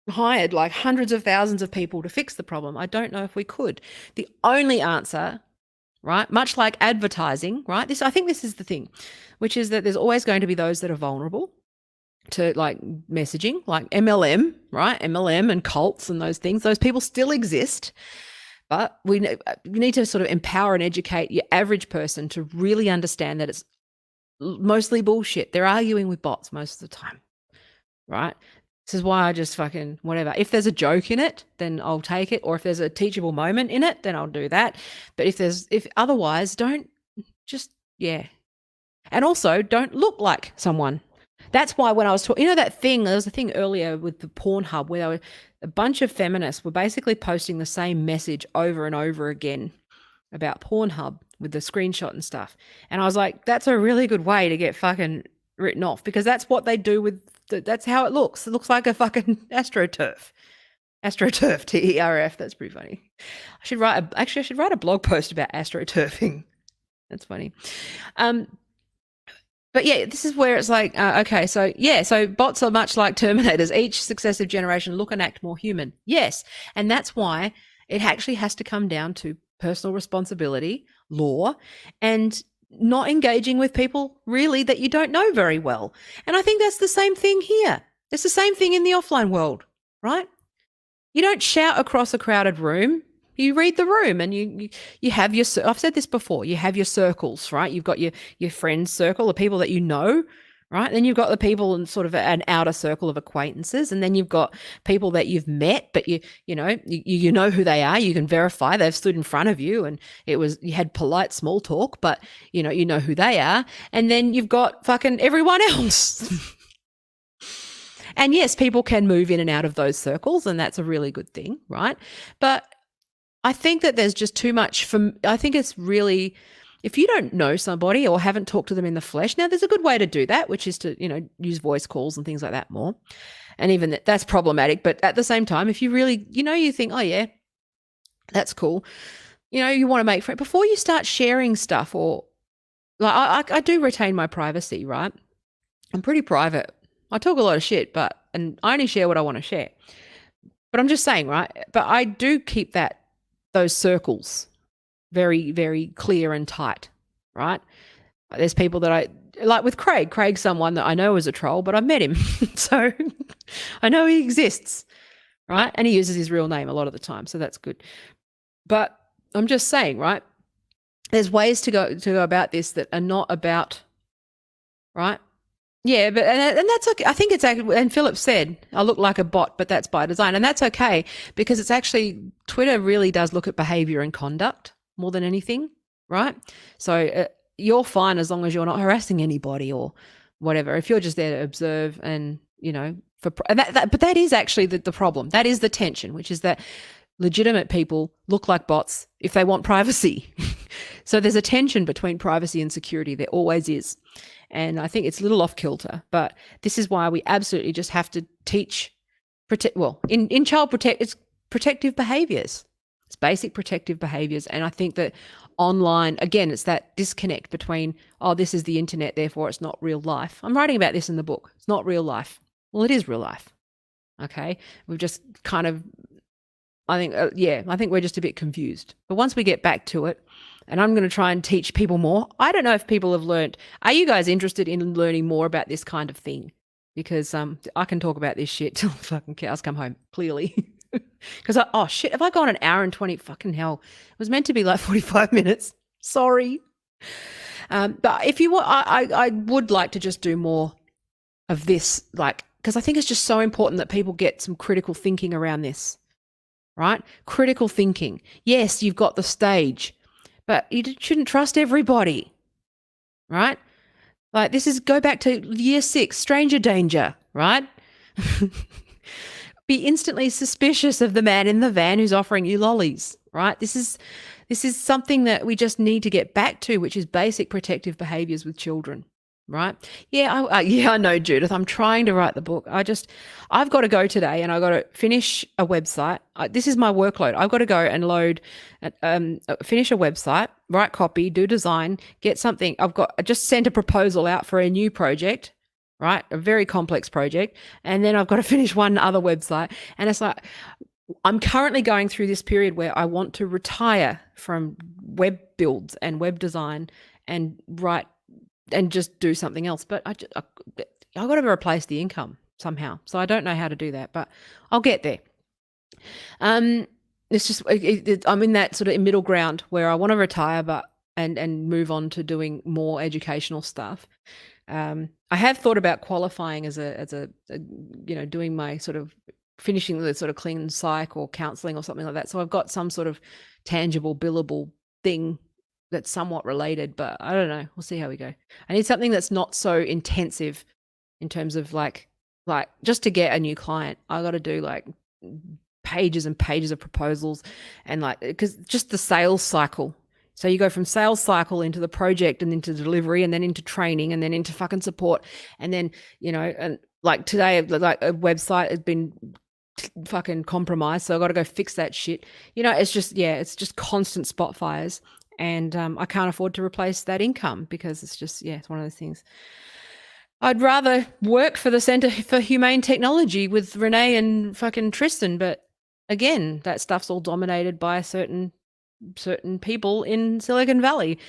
hired like hundreds of thousands of people to fix the problem, I don't know if we could. The only answer, right, much like advertising, right? I think this is the thing, which is that there's always going to be those that are vulnerable to like messaging, like MLM, right? MLM and cults and those things. Those people still exist. But we need to sort of empower and educate your average person to really understand that it's mostly bullshit. They're arguing with bots most of the time, right? This is why I just fucking whatever. If there's a joke in it, then I'll take it. Or if there's a teachable moment in it, then I'll do that. But if otherwise, don't just, yeah. And also don't look like someone. That's why when I was talking, there was a thing earlier with the Pornhub where a bunch of feminists were basically posting the same message over and over again about Pornhub with the screenshot and stuff. And I was like, that's a really good way to get fucking written off, because that's what they do with, that's how it looks. It looks like a fucking AstroTurf. AstroTurf, TERF. That's pretty funny. I should write a blog post about AstroTurfing. That's funny. But yeah, this is where it's like, okay, so bots are much like Terminators. Each successive generation look and act more human. Yes, and that's why it actually has to come down to personal responsibility, law, and not engaging with people really that you don't know very well. And I think that's the same thing here. It's the same thing in the offline world, right? You don't shout across a crowded room. You read the room, and you have your, I've said this before, you have your circles, right? You've got your friends circle, the people that you know, right? Then you've got the people in sort of an outer circle of acquaintances, and then you've got people that you've met, but you know who they are. You can verify they've stood in front of you, and you had polite small talk, but you know who they are. And then you've got fucking everyone else. And yes, people can move in and out of those circles, and that's a really good thing, right? But I think that there's just too much I think it's really, if you don't know somebody or haven't talked to them in the flesh, now there's a good way to do that, which is to, use voice calls and things like that more. And even that's problematic. But at the same time, if you really, you think, oh yeah, that's cool. You want to make friends before you start sharing stuff, or like I do retain my privacy, right? I'm pretty private. I talk a lot of shit, and I only share what I want to share. But I'm just saying, right? But I do keep those circles very, very clear and tight, right? There's people that I like with Craig. Craig's someone that I know is a troll, but I've met him. So I know he exists, right? And he uses his real name a lot of the time, so that's good. But I'm just saying, right? There's ways to go about this that are not about, right? Yeah, but and that's okay. I think it's actually, and Philip said, I look like a bot, but that's by design. And that's okay, because it's actually, Twitter really does look at behavior and conduct more than anything, right? So you're fine as long as you're not harassing anybody or whatever. If you're just there to observe and, but that is actually the problem. That is the tension, which is that legitimate people look like bots if they want privacy. So there's a tension between privacy and security. There always is. And I think it's a little off kilter, but this is why we absolutely just have to teach, in child it's protective behaviors. It's basic protective behaviors. And I think that online, again, it's that disconnect between, this is the internet, therefore it's not real life. I'm writing about this in the book. It's not real life. Well, it is real life. Okay. We've just kind of, I think we're just a bit confused. But once we get back to it, and I'm going to try and teach people more. I don't know if people have learned. Are you guys interested in learning more about this kind of thing? Because I can talk about this shit till fucking cows come home, clearly. Because shit, have I gone an hour and 20? Fucking hell. It was meant to be like 45 minutes. Sorry. But if you want, I would like to just do more of this, because I think it's just so important that people get some critical thinking around this, right? Critical thinking. Yes, you've got the stage, but you shouldn't trust everybody, right? Like go back to year 6, stranger danger, right? Be instantly suspicious of the man in the van who's offering you lollies, right? This is something that we just need to get back to, which is basic protective behaviors with children. right? Yeah, yeah, I know, Judith. I'm trying to write the book. I've got to go today, and I've got to finish a website. This is my workload. I've got to go and finish a website, write copy, do design, get something. I just sent a proposal out for a new project, right? A very complex project, and then I've got to finish one other website, and it's like I'm currently going through this period where I want to retire from web builds and web design and write and just do something else. But I got to replace the income somehow. So I don't know how to do that, but I'll get there. It's just I'm in that sort of middle ground where I want to retire, but and move on to doing more educational stuff. I have thought about qualifying as a doing my sort of finishing the sort of clean psych or counseling or something like that. So I've got some sort of tangible, billable thing that's somewhat related, but I don't know. We'll see how we go. I need something that's not so intensive in terms of like just to get a new client, I got to do like pages and pages of proposals and like, because just the sales cycle. So you go from sales cycle into the project and into delivery and then into training and then into fucking support. And then, and like today, like a website has been fucking compromised. So I got to go fix that shit. It's just constant spot fires. And I can't afford to replace that income because it's just, it's one of those things. I'd rather work for the Centre for Humane Technology with Renee and fucking Tristan. But again, that stuff's all dominated by certain people in Silicon Valley.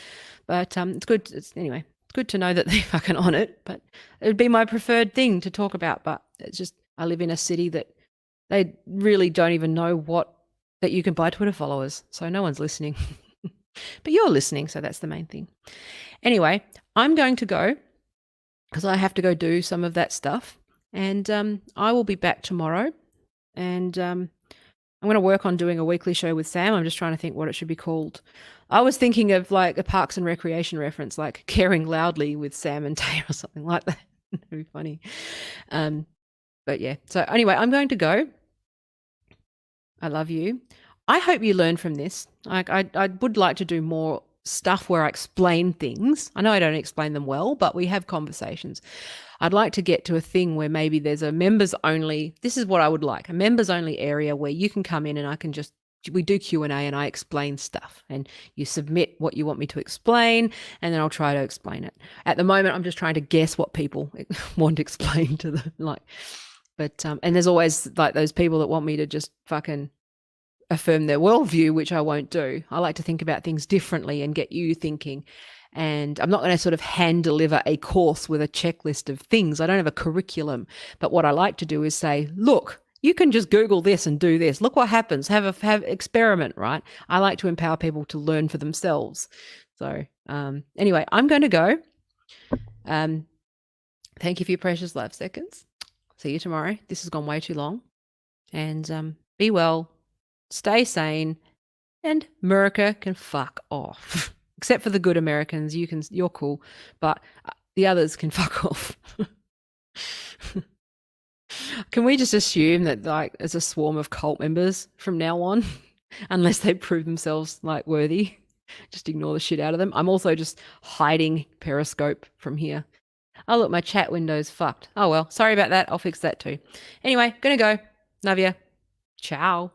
But it's good. Anyway, it's good to know that they're fucking on it. But it would be my preferred thing to talk about. But it's just, I live in a city that they really don't even know that you can buy Twitter followers. So no one's listening. But you're listening, so that's the main thing. Anyway, I'm going to go because I have to go do some of that stuff. And I will be back tomorrow. And I'm going to work on doing a weekly show with Sam. I'm just trying to think what it should be called. I was thinking of like a Parks and Recreation reference, like Caring Loudly with Sam and Tay or something like that. That'd be funny. But yeah. So anyway, I'm going to go. I love you. I hope you learn from this. I would like to do more stuff where I explain things. I know I don't explain them well, but we have conversations. I'd like to get to a thing where maybe there's a members only. This is what I would like, a members only area where you can come in and we do Q&A and I explain stuff and you submit what you want me to explain and then I'll try to explain it. At the moment, I'm just trying to guess what people want explained to them. But there's always like those people that want me to just fucking affirm their worldview, which I won't do. I like to think about things differently and get you thinking. And I'm not going to sort of hand deliver a course with a checklist of things. I don't have a curriculum. But what I like to do is say, look, you can just Google this and do this. Look what happens. Have experiment, right? I like to empower people to learn for themselves. So anyway, I'm going to go. Thank you for your precious life seconds. See you tomorrow. This has gone way too long. And be well. Stay sane, and America can fuck off. Except for the good Americans, you're cool, but the others can fuck off. Can we just assume that like there's a swarm of cult members from now on, unless they prove themselves like worthy? Just ignore the shit out of them. I'm also just hiding Periscope from here. Oh look, my chat window's fucked. Oh well, sorry about that. I'll fix that too. Anyway, gonna go. Love ya. Ciao.